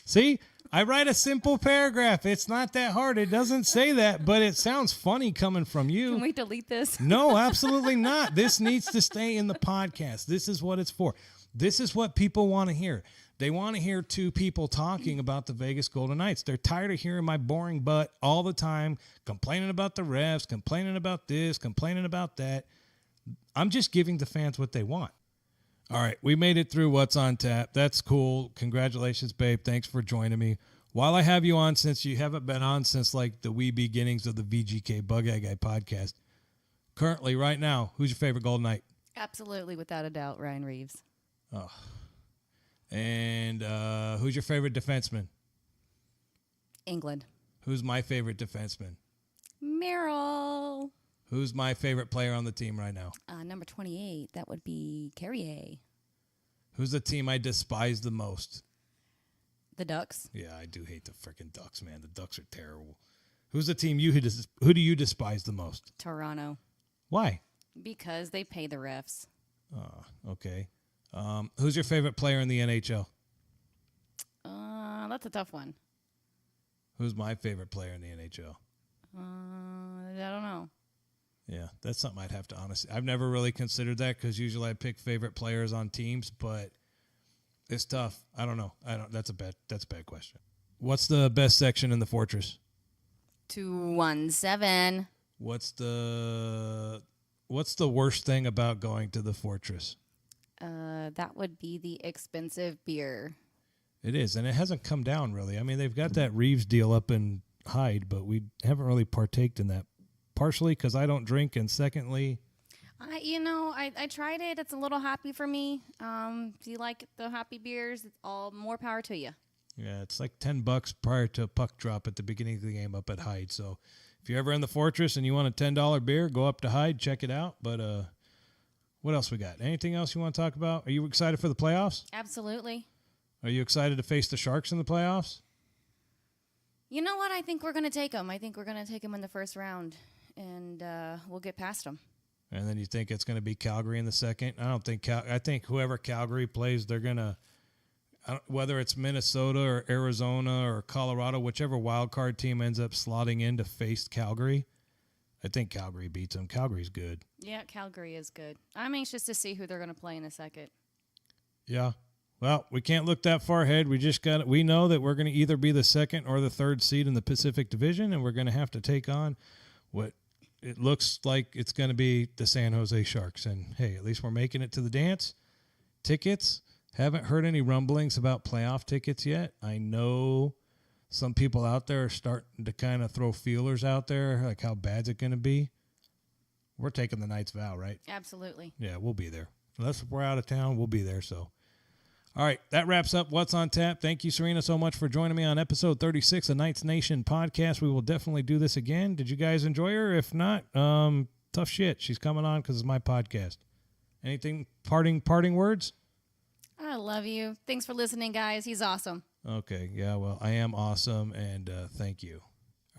See? I write a simple paragraph. It's not that hard. It doesn't say that, but it sounds funny coming from you. Can we delete this? No, absolutely not. This needs to stay in the podcast. This is what it's for. This is what people want to hear. They want to hear two people talking about the Vegas Golden Knights. They're tired of hearing my boring butt all the time, complaining about the refs, complaining about this, complaining about that. I'm just giving the fans what they want. All right, we made it through What's on Tap. That's cool. Congratulations, babe. Thanks for joining me. While I have you on, since you haven't been on since like the wee beginnings of the VGK BugeyeWife podcast, currently, right now, who's your favorite Golden Knight? Absolutely, without a doubt, Ryan Reaves. Oh. And who's your favorite defenseman? England. Who's my favorite defenseman? Merrill. Who's my favorite player on the team right now? Number 28. That would be Carrier. Who's the team I despise the most? The Ducks. Yeah, I do hate the freaking Ducks, man. The Ducks are terrible. Who's the team who do you despise the most? Toronto. Why? Because they pay the refs. Okay. Who's your favorite player in the NHL? That's a tough one. Who's my favorite player in the NHL? I don't know. Yeah, that's something I'd have to honestly. I've never really considered that because usually I pick favorite players on teams, but it's tough. I don't know. That's a bad question. What's the best section in the Fortress? 217. What's the worst thing about going to the Fortress? That would be the expensive beer. It is, and it hasn't come down really. I mean, they've got that Reaves deal up in Hyde, but we haven't really partaked in that. Partially because I don't drink, and secondly... I tried it. It's a little hoppy for me. If you like the hoppy beers, it's all more power to you. Yeah, it's like $10 prior to a puck drop at the beginning of the game up at Hyde. So if you're ever in the Fortress and you want a $10 beer, go up to Hyde, check it out. But what else we got? Anything else you want to talk about? Are you excited for the playoffs? Absolutely. Are you excited to face the Sharks in the playoffs? You know what? I think we're going to take them. I think we're going to take them in the first round. And we'll get past them. And then you think it's going to be Calgary in the second? I don't think I think whoever Calgary plays, they're going to, whether it's Minnesota or Arizona or Colorado, whichever wild card team ends up slotting in to face Calgary, I think Calgary beats them. Calgary's good. Yeah, Calgary is good. I'm anxious to see who they're going to play in a second. Yeah. Well, we can't look that far ahead. We know that we're going to either be the second or the third seed in the Pacific Division, and we're going to have to take on what it looks like it's going to be the San Jose Sharks. And, hey, at least we're making it to the dance. Tickets, haven't heard any rumblings about playoff tickets yet. I know some people out there are starting to kind of throw feelers out there, like how bad's it going to be. We're taking the Knights vow, right? Absolutely. Yeah, we'll be there. Unless we're out of town, we'll be there, so... All right, that wraps up What's on Tap. Thank you, Serena, so much for joining me on episode 36 of Knights Nation podcast. We will definitely do this again. Did you guys enjoy her? If not, tough shit. She's coming on because it's my podcast. Anything parting words? I love you. Thanks for listening, guys. He's awesome. Okay, yeah, well, I am awesome, and thank you.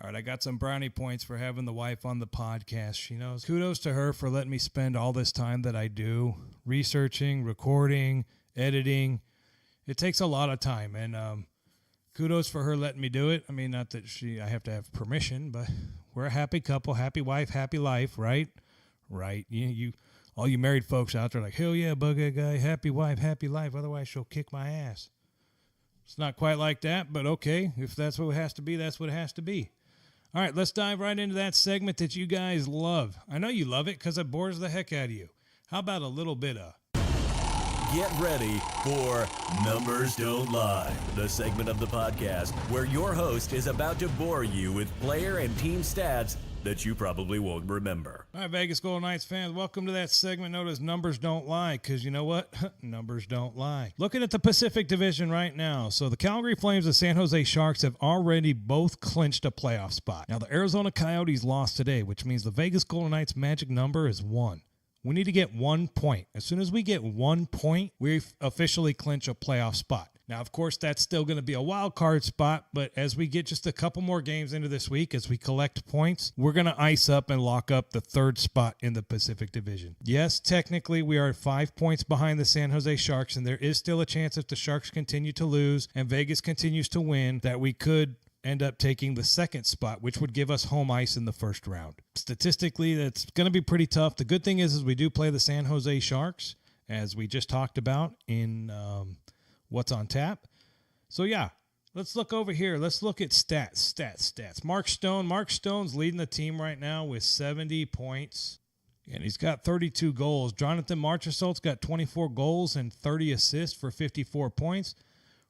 All right, I got some brownie points for having the wife on the podcast. She knows. Kudos to her for letting me spend all this time that I do researching, recording, editing. It takes a lot of time, and kudos for her letting me do it. I mean, not that I have to have permission, but we're a happy couple, happy wife, happy life, right? Right. You all you married folks out there are like, hell yeah, bugger guy, happy wife, happy life. Otherwise, she'll kick my ass. It's not quite like that, but okay. If that's what it has to be, that's what it has to be. All right, let's dive right into that segment that you guys love. I know you love it because it bores the heck out of you. How about a little bit of... Get ready for Numbers Don't Lie, the segment of the podcast where your host is about to bore you with player and team stats that you probably won't remember. All right, Vegas Golden Knights fans, welcome to that segment known as Numbers Don't Lie, because you know what? Numbers don't lie. Looking at the Pacific Division right now, so the Calgary Flames and San Jose Sharks have already both clinched a playoff spot. Now, the Arizona Coyotes lost today, which means the Vegas Golden Knights' magic number is 1. We need to get 1 point. As soon as we get 1 point, we officially clinch a playoff spot. Now, of course, that's still going to be a wild card spot, but as we get just a couple more games into this week, as we collect points, we're going to ice up and lock up the 3rd spot in the Pacific Division. Yes, technically, we are 5 points behind the San Jose Sharks, and there is still a chance if the Sharks continue to lose and Vegas continues to win that we could end up taking the 2nd spot, which would give us home ice in the 1st round. Statistically, that's going to be pretty tough. The good thing is we do play the San Jose Sharks, as we just talked about in What's on Tap. So, yeah, let's look over here. Let's look at stats. Marc Stone's leading the team right now with 70 points, and he's got 32 goals. Jonathan Marchessault's got 24 goals and 30 assists for 54 points.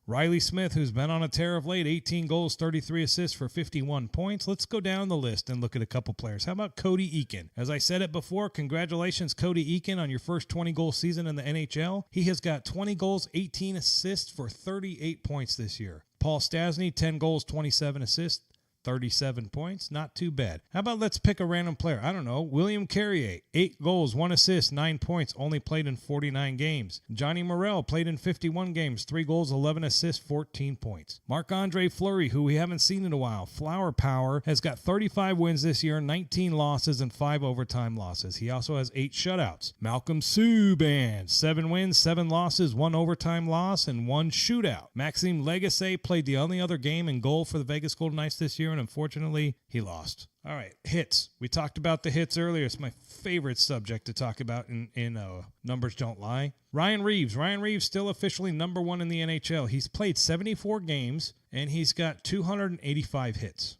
Riley Smith, who's been on a tear of late, 18 goals, 33 assists for 51 points. Let's go down the list and look at a couple players. How about Cody Eakin? As I said it before, congratulations, Cody Eakin, on your first 20-goal season in the NHL. He has got 20 goals, 18 assists for 38 points this year. Paul Stastny, 10 goals, 27 assists, 37 points. Not too bad. How about let's pick a random player? I don't know. William Carrier, 8 goals, 1 assist, 9 points, only played in 49 games. Johnny Merrill played in 51 games, 3 goals, 11 assists, 14 points. Marc-Andre Fleury, who we haven't seen in a while, Flower Power, has got 35 wins this year, 19 losses, and 5 overtime losses. He also has 8 shutouts. Malcolm Subban, 7 wins, 7 losses, 1 overtime loss, and 1 shootout. Maxime Lagacé played the only other game in goal for the Vegas Golden Knights this year, and unfortunately, he lost. All right, hits. We talked about the hits earlier. It's my favorite subject to talk about in Numbers Don't Lie. Ryan Reaves still officially number 1 in the NHL. He's played 74 games, and he's got 285 hits.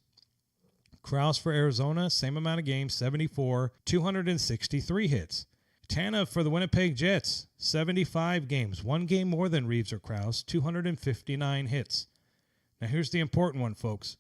Krause for Arizona, same amount of games, 74, 263 hits. Tanev for the Winnipeg Jets, 75 games, 1 game more than Reaves or Krause, 259 hits. Now here's the important one, folks.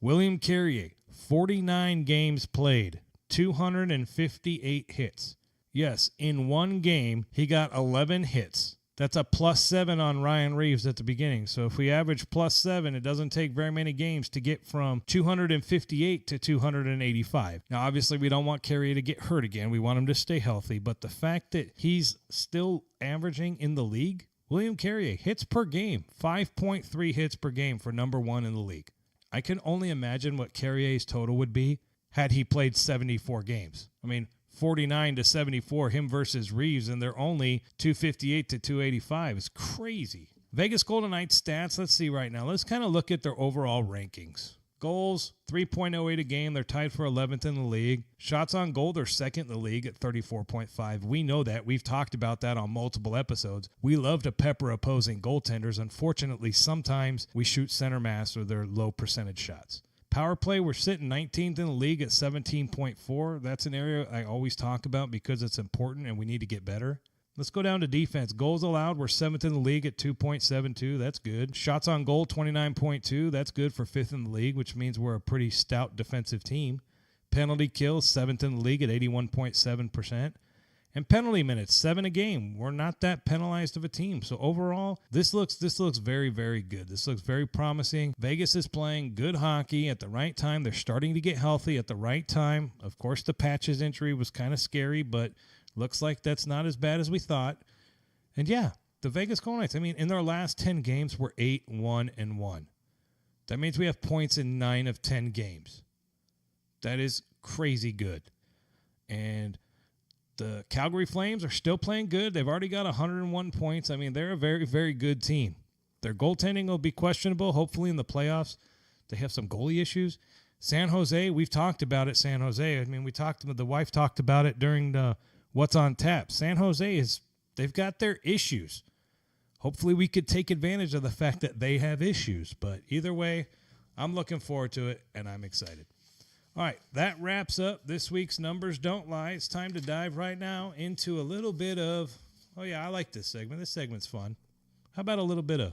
William Carrier, 49 games played, 258 hits. Yes, in 1 game, he got 11 hits. That's a +7 on Ryan Reaves at the beginning. So if we average +7, it doesn't take very many games to get from 258 to 285. Now, obviously, we don't want Carrier to get hurt again. We want him to stay healthy. But the fact that he's still averaging in the league, William Carrier, hits per game, 5.3 hits per game for number 1 in the league. I can only imagine what Carrier's total would be had he played 74 games. I mean, 49 to 74, him versus Reaves, and they're only 258 to 285. It's crazy. Vegas Golden Knights stats, let's see right now. Let's kind of look at their overall rankings. Goals, 3.08 a game. They're tied for 11th in the league. Shots on goal, they're 2nd in the league at 34.5. We know that. We've talked about that on multiple episodes. We love to pepper opposing goaltenders. Unfortunately, sometimes we shoot center mass or their low percentage shots. Power play, we're sitting 19th in the league at 17.4. That's an area I always talk about because it's important and we need to get better. Let's go down to defense. Goals allowed, we're 7th in the league at 2.72. That's good. Shots on goal, 29.2. That's good for 5th in the league, which means we're a pretty stout defensive team. Penalty kills, 7th in the league at 81.7%. And penalty minutes, 7 a game. We're not that penalized of a team. So overall, this looks very, very good. This looks very promising. Vegas is playing good hockey at the right time. They're starting to get healthy at the right time. Of course, the Patches injury was kind of scary, but looks like that's not as bad as we thought. And yeah, the Vegas Golden Knights, I mean, in their last 10 games, we're 8-1-1. That means we have points in 9 of 10 games. That is crazy good. And the Calgary Flames are still playing good. They've already got 101 points. I mean, they're a very, very good team. Their goaltending will be questionable, hopefully in the playoffs. They have some goalie issues. San Jose, we've talked about it, San Jose. I mean, the wife talked about it during the What's on Tap. San Jose they've got their issues. Hopefully we could take advantage of the fact that they have issues. But either way, I'm looking forward to it, and I'm excited. All right, that wraps up this week's Numbers Don't Lie. It's time to dive right now into a little bit of Oh, yeah, I like this segment. This segment's fun. How about a little bit of...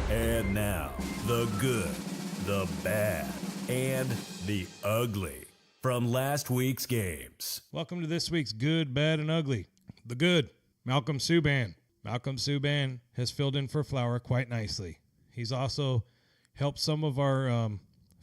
And now, the good, the bad, and the ugly from last week's games. Welcome to this week's Good, Bad, and Ugly. The good, Malcolm Subban. Malcolm Subban has filled in for Fleury quite nicely. He's also helped some of our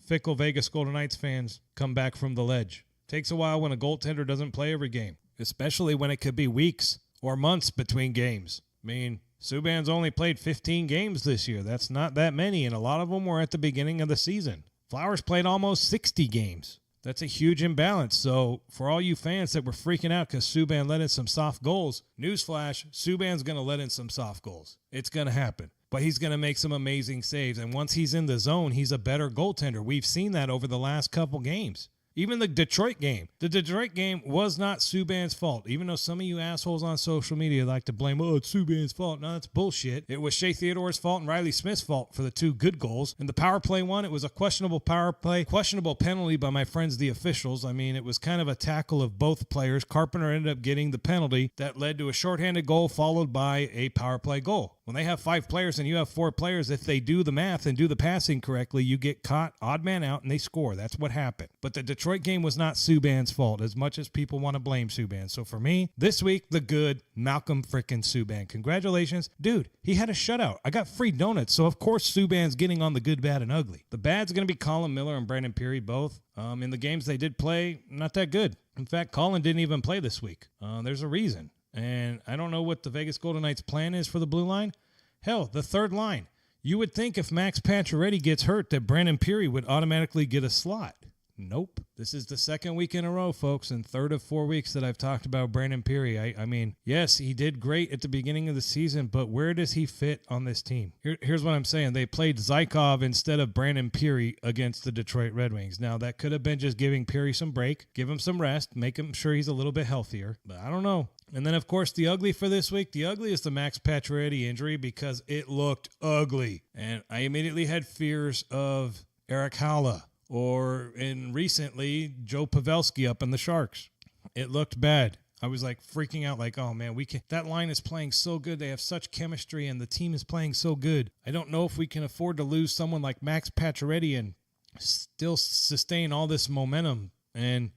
fickle Vegas Golden Knights fans come back from the ledge. Takes a while when a goaltender doesn't play every game, especially when it could be weeks or months between games. I mean, Subban's only played 15 games this year. That's not that many, and a lot of them were at the beginning of the season. Fleury's played almost 60 games. That's a huge imbalance. So for all you fans that were freaking out because Subban let in some soft goals, newsflash, Subban's going to let in some soft goals. It's going to happen. But he's going to make some amazing saves. And once he's in the zone, he's a better goaltender. We've seen that over the last couple games. Even the Detroit game. The Detroit game was not Subban's fault. Even though some of you assholes on social media like to blame, oh, it's Subban's fault. No, that's bullshit. It was Shea Theodore's fault and Riley Smith's fault for the two good goals. And the power play one, it was a questionable power play, questionable penalty by my friends, the officials. I mean, it was kind of a tackle of both players. Carpenter ended up getting the penalty that led to a shorthanded goal followed by a power play goal. When they have 5 players and you have 4 players, if they do the math and do the passing correctly, you get caught, odd man out, and they score. That's what happened. But the Detroit game was not Subban's fault, as much as people want to blame Subban. So for me, this week, the good, Malcolm frickin' Subban. Congratulations. Dude, he had a shutout. I got free donuts, so of course Subban's getting on the good, bad, and ugly. The bad's going to be Colin Miller and Brandon Pirri both. In the games they did play, not that good. In fact, Colin didn't even play this week. There's a reason. And I don't know what the Vegas Golden Knights' plan is for the blue line. Hell, the third line. You would think if Max Pacioretty gets hurt that Brandon Pirri would automatically get a slot. Nope. This is the second week in a row, folks, and third of 4 weeks that I've talked about Brandon Pirri. I mean, yes, he did great at the beginning of the season, but where does he fit on this team? Here's what I'm saying. They played Zykov instead of Brandon Pirri against the Detroit Red Wings. Now, that could have been just giving Pirri some break, give him some rest, make him sure he's a little bit healthier, but I don't know. And then, of course, the ugly for this week. The ugly is the Max Pacioretty injury because it looked ugly. And I immediately had fears of Eric Haula and recently Joe Pavelski up in the Sharks. It looked bad. I was like freaking out like, oh man, that line is playing so good. They have such chemistry and the team is playing so good. I don't know if we can afford to lose someone like Max Pacioretty and still sustain all this momentum. And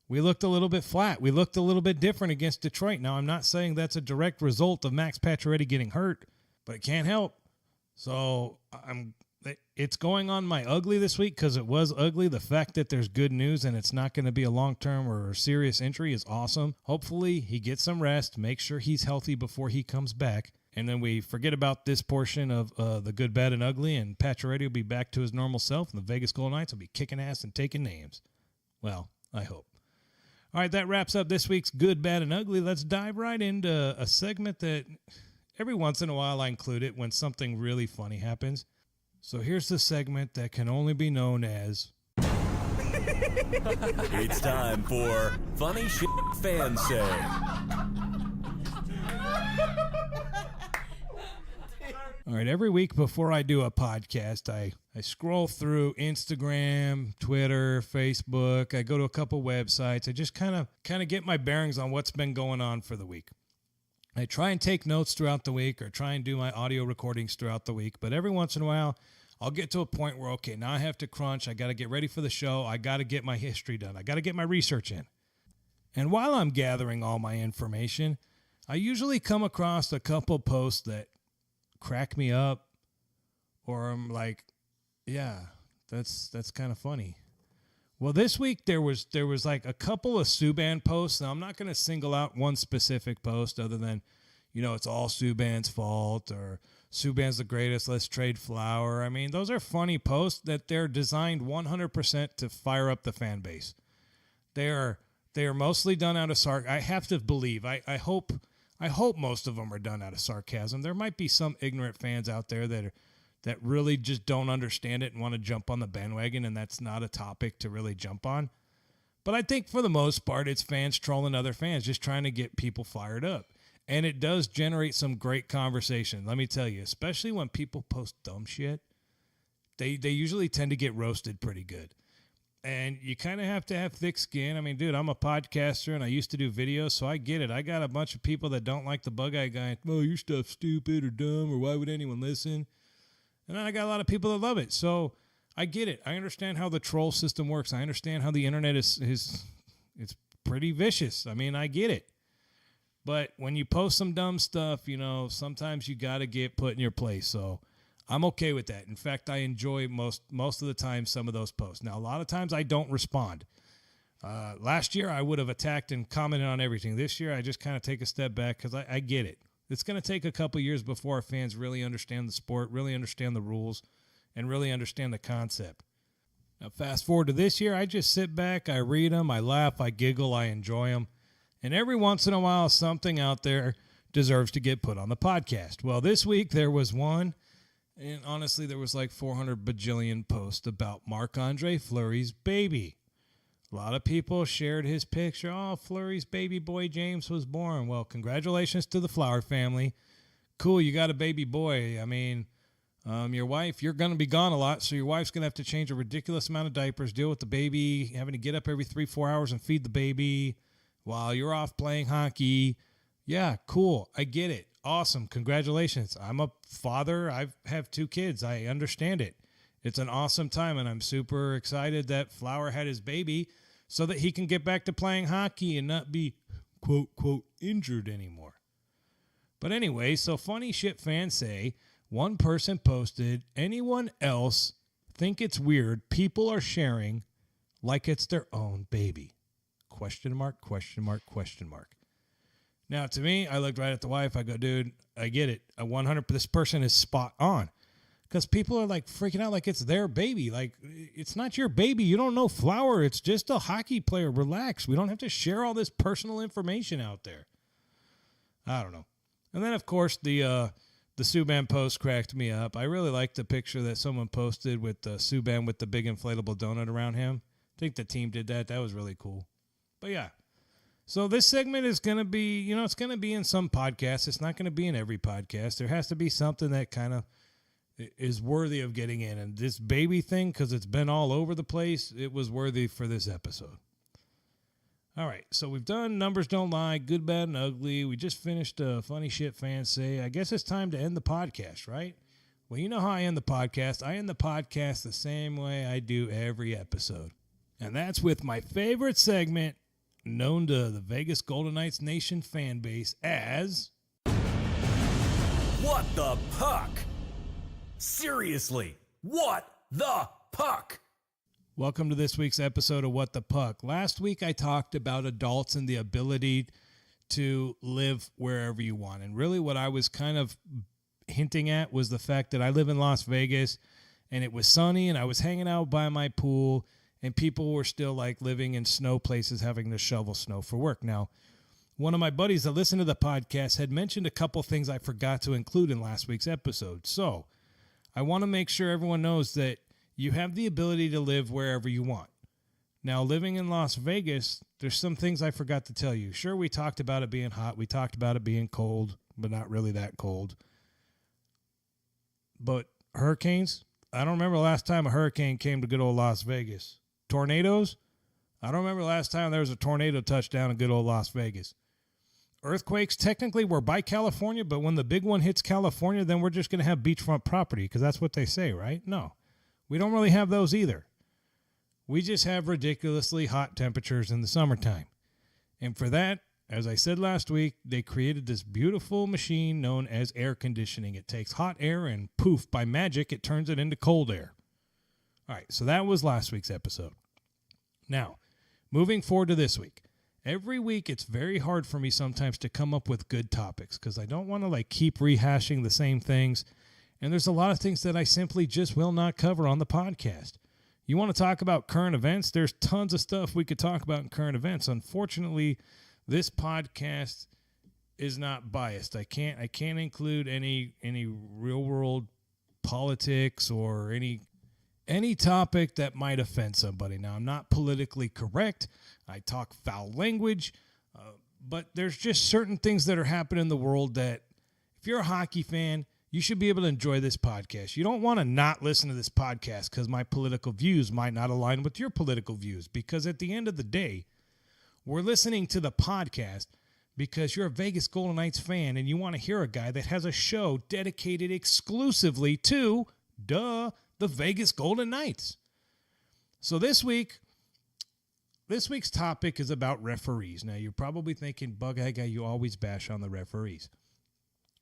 we looked a little bit flat. We looked a little bit different against Detroit. Now, I'm not saying that's a direct result of Max Pacioretty getting hurt, but it can't help. So it's going on my ugly this week because it was ugly. The fact that there's good news and it's not going to be a long-term or serious injury is awesome. Hopefully he gets some rest, make sure he's healthy before he comes back. And then we forget about this portion of the good, bad, and ugly, and Pacioretty will be back to his normal self, and the Vegas Golden Knights will be kicking ass and taking names. Well, I hope. All right, that wraps up this week's Good, Bad, and Ugly. Let's dive right into a segment that every once in a while I include it when something really funny happens. So here's the segment that can only be known as... It's time for Funny Shit Fans Say. All right, every week before I do a podcast, I scroll through Instagram, Twitter, Facebook. I go to a couple websites. I just kind of get my bearings on what's been going on for the week. I try and take notes throughout the week or try and do my audio recordings throughout the week. But every once in a while, I'll get to a point where, okay, now I have to crunch. I got to get ready for the show. I got to get my history done. I got to get my research in. And while I'm gathering all my information, I usually come across a couple posts that crack me up, or I'm like, yeah, that's kind of funny. Well, this week there was like a couple of Subban posts. Now I'm not going to single out one specific post other than, it's all Subban's fault or Subban's the greatest, let's trade Fleury. I mean, those are funny posts that they're designed 100% to fire up the fan base. They are mostly done out of sarcasm. I have to believe. I hope most of them are done out of sarcasm. There might be some ignorant fans out there that really just don't understand it and want to jump on the bandwagon, and that's not a topic to really jump on. But I think for the most part, it's fans trolling other fans, just trying to get people fired up. And it does generate some great conversation. Let me tell you, especially when people post dumb shit, they usually tend to get roasted pretty good. And you kind of have to have thick skin. I mean, dude, I'm a podcaster and I used to do videos, so I get it. I got a bunch of people that don't like the Bug-Eye guy. Oh, your stuff's stupid or dumb, or why would anyone listen? And then I got a lot of people that love it. So I get it. I understand how the troll system works. I understand how the internet is it's pretty vicious. I mean, I get it. But when you post some dumb stuff, you know, sometimes you got to get put in your place. So I'm okay with that. In fact, I enjoy most of the time some of those posts. Now, a lot of times I don't respond. Last year, I would have attacked and commented on everything. This year, I just kind of take a step back because I get it. It's going to take a couple years before our fans really understand the sport, really understand the rules, and really understand the concept. Now, fast forward to this year, I just sit back, I read them, I laugh, I giggle, I enjoy them. And every once in a while, something out there deserves to get put on the podcast. Well, this week there was one, and honestly, there was like 400 bajillion posts about Marc-Andre Fleury's baby. A lot of people shared his picture. Oh, Fleury's baby boy James was born. Well, congratulations to the Flower family. Cool, you got a baby boy. I mean, your wife, you're going to be gone a lot, so your wife's going to have to change a ridiculous amount of diapers, deal with the baby, having to get up every 3-4 hours and feed the baby while you're off playing hockey. Yeah, cool. I get it. Awesome. Congratulations. I'm a father. I have 2 kids. I understand it. It's an awesome time, and I'm super excited that Flower had his baby so that he can get back to playing hockey and not be, quote, quote, injured anymore. But anyway, so funny shit fans say, one person posted, anyone else think it's weird people are sharing like it's their own baby? Question mark, question mark, question mark. Now, to me, I looked right at the wife. I go, dude, I get it. 100%. This person is spot on. Because people are like freaking out like it's their baby. Like, it's not your baby. You don't know Flower. It's just a hockey player. Relax. We don't have to share all this personal information out there. I don't know. And then, of course, the Subban post cracked me up. I really liked the picture that someone posted with Subban with the big inflatable donut around him. I think the team did that. That was really cool. But, yeah. So this segment is going to be, you know, it's going to be in some podcasts. It's not going to be in every podcast. There has to be something that kind of is worthy of getting in. And this baby thing, because it's been all over the place, it was worthy for this episode. All right, so we've done Numbers Don't Lie, Good, Bad, and Ugly. We just finished Funny Shit Fans Say. I guess it's time to end the podcast, right? Well, you know how I end the podcast. I end the podcast the same way I do every episode. And that's with my favorite segment, known to the Vegas Golden Knights Nation fan base as... What the Puck? Seriously, what the puck? Welcome to this week's episode of What the Puck. Last week I talked about adults and the ability to live wherever you want. And really what I was kind of hinting at was the fact that I live in Las Vegas and it was sunny and I was hanging out by my pool and people were still like living in snow places having to shovel snow for work. Now, one of my buddies that listened to the podcast had mentioned a couple things I forgot to include in last week's episode. So I want to make sure everyone knows that you have the ability to live wherever you want. Now, living in Las Vegas, there's some things I forgot to tell you. Sure, we talked about it being hot. We talked about it being cold, but not really that cold. But hurricanes, I don't remember the last time a hurricane came to good old Las Vegas. Tornadoes, I don't remember the last time there was a tornado touchdown in good old Las Vegas. Earthquakes, technically, we're by California, but when the big one hits California, then we're just going to have beachfront property because that's what they say, right? No, we don't really have those either. We just have ridiculously hot temperatures in the summertime. And for that, as I said last week, they created this beautiful machine known as air conditioning. It takes hot air and poof, by magic, it turns it into cold air. All right, so that was last week's episode. Now, moving forward to this week. Every week, it's very hard for me sometimes to come up with good topics because I don't want to like keep rehashing the same things. And there's a lot of things that I simply just will not cover on the podcast. You want to talk about current events? There's tons of stuff we could talk about in current events. Unfortunately, this podcast is not biased. I can't include any real world politics or any topic that might offend somebody. Now, I'm not politically correct. I talk foul language, but there's just certain things that are happening in the world that if you're a hockey fan, you should be able to enjoy this podcast. You don't want to not listen to this podcast because my political views might not align with your political views, because at the end of the day, we're listening to the podcast because you're a Vegas Golden Knights fan and you want to hear a guy that has a show dedicated exclusively to, the Vegas Golden Knights. So this week's topic is about referees. Now, you're probably thinking, Bug-Eye Guy, you always bash on the referees.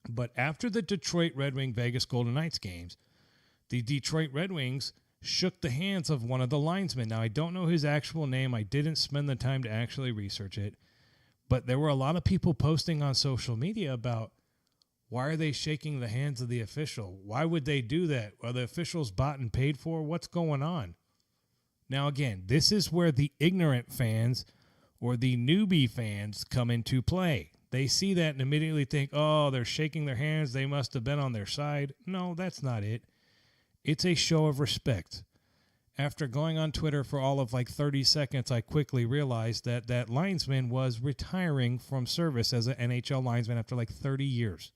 But after the Detroit Red Wing Vegas Golden Knights games, the Detroit Red Wings shook the hands of one of the linesmen. Now, I don't know his actual name. I didn't spend the time to actually research it. But there were a lot of people posting on social media about, why are they shaking the hands of the official? Why would they do that? Are the officials bought and paid for? What's going on? Now, again, this is where the ignorant fans or the newbie fans come into play. They see that and immediately think, oh, they're shaking their hands. They must have been on their side. No, that's not it. It's a show of respect. After going on Twitter for all of like 30 seconds, I quickly realized that that linesman was retiring from service as an NHL linesman after like 30 years.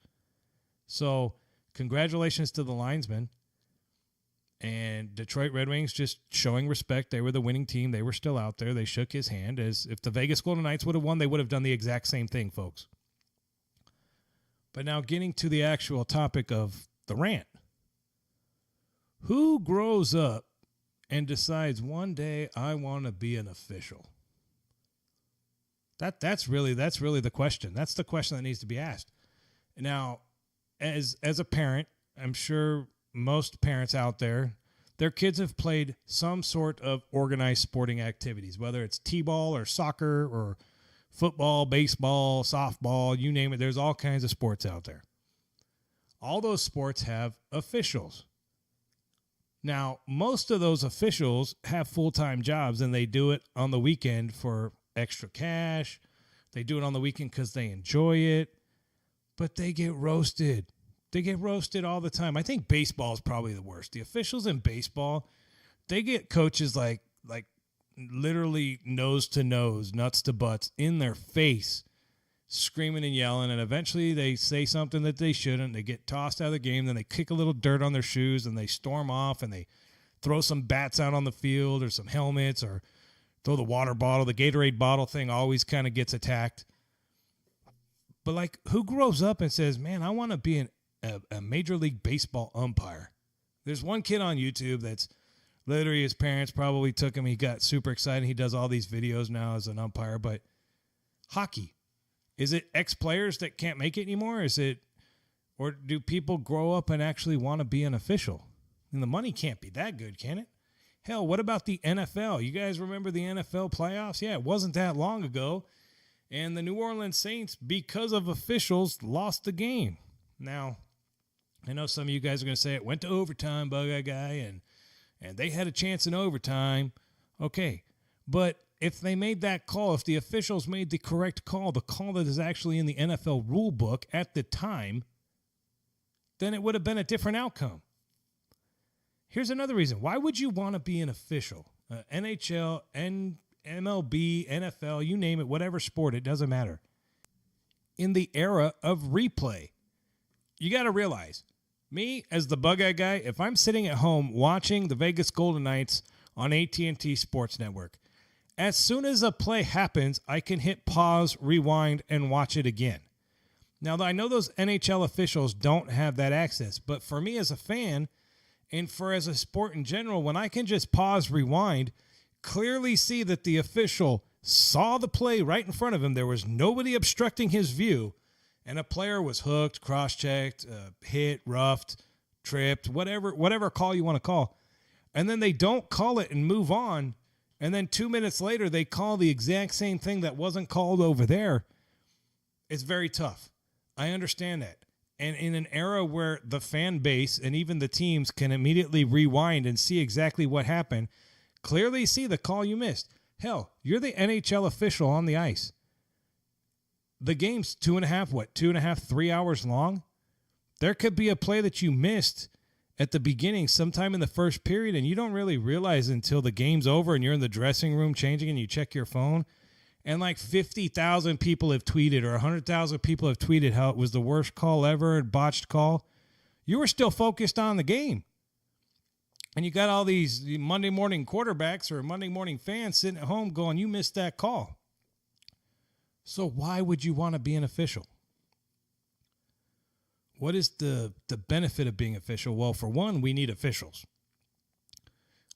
So congratulations to the linesman. And Detroit Red Wings just showing respect. They were the winning team. They were still out there. They shook his hand. As if the Vegas Golden Knights would have won, they would have done the exact same thing, folks. But now getting to the actual topic of the rant. Who grows up and decides one day I want to be an official? That's really the question. That's the question that needs to be asked. Now, as a parent, I'm sure most parents out there, their kids have played some sort of organized sporting activities, whether it's t-ball or soccer or football, baseball, softball, you name it. There's all kinds of sports out there. All those sports have officials. Now, most of those officials have full-time jobs, and they do it on the weekend for extra cash. They do it on the weekend because they enjoy it, but they get roasted. They get roasted all the time. I think baseball is probably the worst. The officials in baseball, they get coaches like literally nose to nose, nuts to butts, in their face, screaming and yelling, and eventually they say something that they shouldn't. They get tossed out of the game, then they kick a little dirt on their shoes, and they storm off, and they throw some bats out on the field or some helmets, or throw the water bottle. The Gatorade bottle thing always kind of gets attacked. But, like, who grows up and says, man, I want to be a Major League Baseball umpire? There's one kid on YouTube that's literally, his parents probably took him. He got super excited. He does all these videos now as an umpire. But hockey, is it ex-players that can't make it anymore? Or do people grow up and actually want to be an official? And the money can't be that good, can it? Hell, what about the NFL? You guys remember the NFL playoffs? Yeah, it wasn't that long ago. And the New Orleans Saints, because of officials, lost the game. Now, I know some of you guys are going to say it went to overtime, Bug-Eye Guy, and they had a chance in overtime. Okay, but if they made that call, if the officials made the correct call, the call that is actually in the NFL rule book at the time, then it would have been a different outcome. Here's another reason. Why would you want to be an official? NHL, MLB, NFL, you name it, whatever sport, it doesn't matter. In the era of replay, you got to realize, me as the Bug-Eye Guy, if I'm sitting at home watching the Vegas Golden Knights on AT&T Sports Network, as soon as a play happens, I can hit pause, rewind, and watch it again. Now, I know those NHL officials don't have that access, but for me as a fan, and as a sport in general, when I can just pause, rewind, clearly see that the official saw the play right in front of him, there was nobody obstructing his view, and a player was hooked, cross-checked, hit, roughed, tripped, whatever call you want to call, and then they don't call it and move on, and then 2 minutes later they call the exact same thing that wasn't called over there, it's very tough. I understand that. And in an era where the fan base and even the teams can immediately rewind and see exactly what happened, clearly see the call you missed. Hell, you're the NHL official on the ice. The game's 2.5, 3 hours long? There could be a play that you missed at the beginning, sometime in the first period, and you don't really realize until the game's over and you're in the dressing room changing and you check your phone, and like 50,000 people have tweeted or 100,000 people have tweeted how it was the worst call ever, a botched call. You were still focused on the game. And you got all these Monday morning quarterbacks or Monday morning fans sitting at home going, you missed that call. So why would you want to be an official? What is the benefit of being official? Well, for one, we need officials.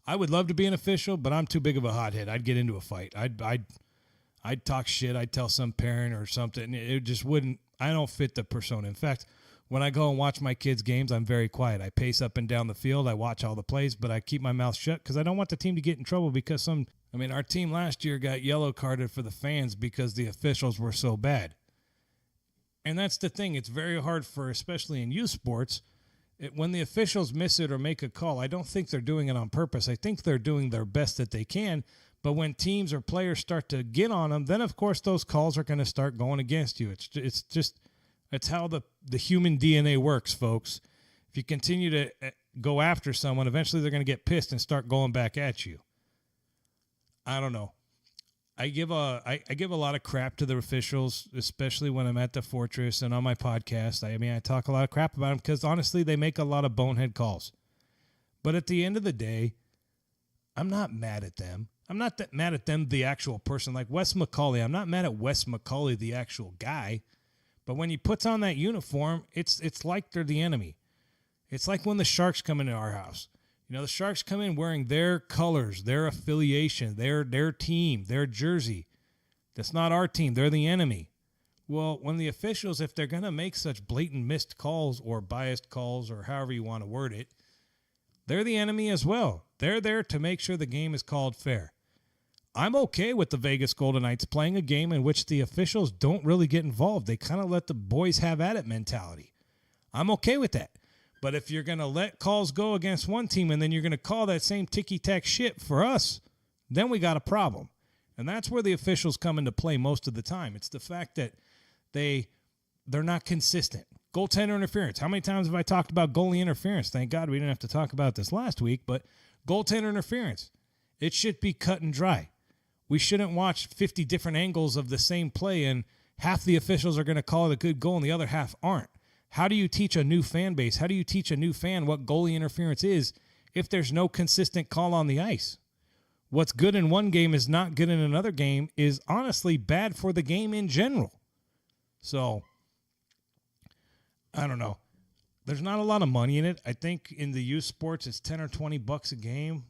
I would love to be an official, but I'm too big of a hothead. I'd get into a fight. I'd talk shit. I'd tell some parent or something. It just wouldn't. I don't fit the persona. In fact, when I go and watch my kids' games, I'm very quiet. I pace up and down the field. I watch all the plays, but I keep my mouth shut because I don't want the team to get in trouble because our team last year got yellow carded for the fans because the officials were so bad. And that's the thing. It's very hard for, especially in youth sports, when the officials miss it or make a call, I don't think they're doing it on purpose. I think they're doing their best that they can. But when teams or players start to get on them, then, of course, those calls are going to start going against you. It's how the human DNA works, folks. If you continue to go after someone, eventually they're going to get pissed and start going back at you. I don't know. I give a lot of crap to the officials, especially when I'm at the Fortress and on my podcast. I talk a lot of crap about them because, honestly, they make a lot of bonehead calls. But at the end of the day, I'm not mad at them. I'm not that mad at them, the actual person. Like Wes McCauley, I'm not mad at Wes McCauley, the actual guy. But when he puts on that uniform, it's like they're the enemy. It's like when the Sharks come into our house. The Sharks come in wearing their colors, their affiliation, their team, their jersey. That's not our team. They're the enemy. Well, when the officials, if they're going to make such blatant missed calls or biased calls or however you want to word it, they're the enemy as well. They're there to make sure the game is called fair. I'm okay with the Vegas Golden Knights playing a game in which the officials don't really get involved. They kind of let the boys have at it mentality. I'm okay with that. But if you're going to let calls go against one team and then you're going to call that same ticky-tack shit for us, then we got a problem. And that's where the officials come into play most of the time. It's the fact that they're not consistent. Goaltender interference. How many times have I talked about goalie interference? Thank God we didn't have to talk about this last week, but goaltender interference. It should be cut and dry. We shouldn't watch 50 different angles of the same play and half the officials are going to call it a good goal and the other half aren't. How do you teach a new fan base? How do you teach a new fan what goalie interference is if there's no consistent call on the ice? What's good in one game is not good in another game is honestly bad for the game in general. So, I don't know. There's not a lot of money in it. I think in the youth sports it's $10 or $20 a game.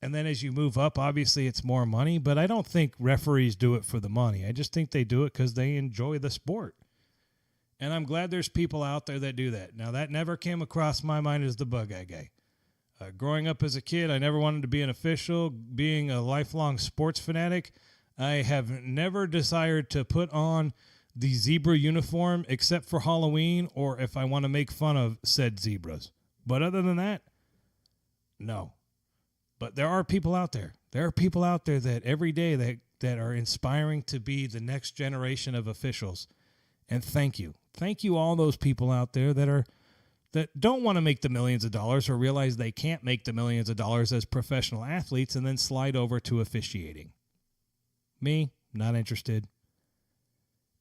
And then as you move up, obviously it's more money. But I don't think referees do it for the money. I just think they do it because they enjoy the sport. And I'm glad there's people out there that do that. Now, that never came across my mind as the Bug-Eye guy. Growing up as a kid, I never wanted to be an official. Being a lifelong sports fanatic, I have never desired to put on the zebra uniform except for Halloween or if I want to make fun of said zebras. But other than that, no. But there are people out there. There are people out there that every day that are inspiring to be the next generation of officials. And thank you. Thank you all those people out there that don't want to make the millions of dollars or realize they can't make the millions of dollars as professional athletes and then slide over to officiating. Me, not interested.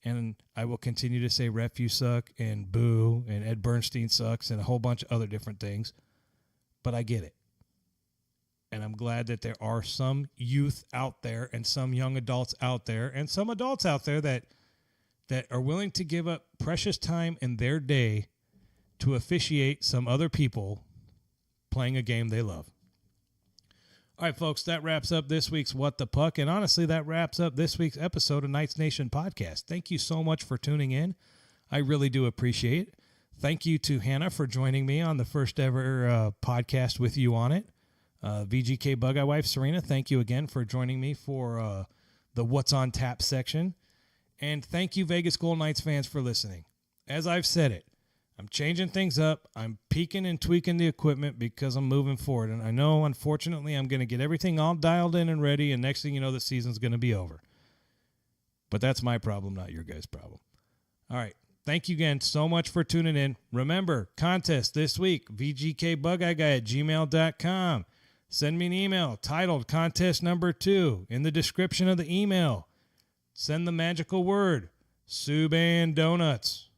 And I will continue to say ref, you suck, and boo, and Ed Bernstein sucks, and a whole bunch of other different things. But I get it. And I'm glad that there are some youth out there and some young adults out there and some adults out there that are willing to give up precious time in their day to officiate some other people playing a game they love. All right, folks, that wraps up this week's What the Puck, and honestly, that wraps up this week's episode of Knights Nation Podcast. Thank you so much for tuning in. I really do appreciate it. Thank you to Hannah for joining me on the first ever podcast with you on it. VGKbugeyeWife Serena, thank you again for joining me for the What's on Tap section. And thank you, Vegas Golden Knights fans, for listening. As I've said it, I'm changing things up. I'm peeking and tweaking the equipment because I'm moving forward. And I know, unfortunately, I'm going to get everything all dialed in and ready, and next thing you know, the season's going to be over. But that's my problem, not your guys' problem. All right. Thank you again so much for tuning in. Remember, contest this week, VGKbugeyeguy@gmail.com. Send me an email titled Contest Number 2 in the description of the email. Send the magical word, Subban Donuts.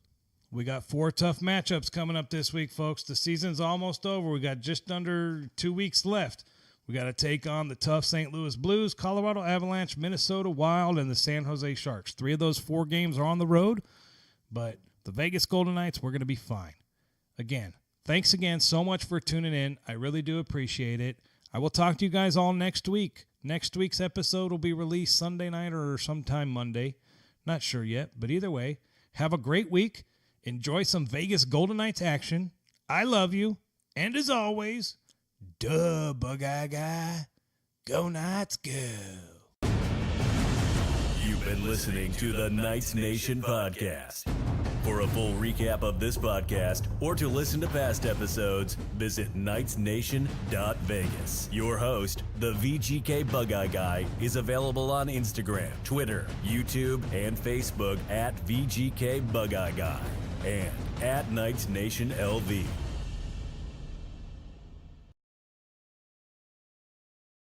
We got 4 tough matchups coming up this week, folks. The season's almost over. We got just under 2 weeks left. We got to take on the tough St. Louis Blues, Colorado Avalanche, Minnesota Wild, and the San Jose Sharks. 3 of those 4 games are on the road, but the Vegas Golden Knights, we're going to be fine. Again, thanks again so much for tuning in. I really do appreciate it. I will talk to you guys all next week. Next week's episode will be released Sunday night or sometime Monday. Not sure yet, but either way, have a great week. Enjoy some Vegas Golden Knights action. I love you. And as always, duh, Bug-Eye Guy. Go Knights, go. You've been listening to the Knights Nation podcast. For a full recap of this podcast or to listen to past episodes, visit knightsnation.vegas. Your host, the VGK Bug-Eye Guy, is available on Instagram, Twitter, YouTube, and Facebook at VGK Bug-Eye Guy and at Knights Nation LV.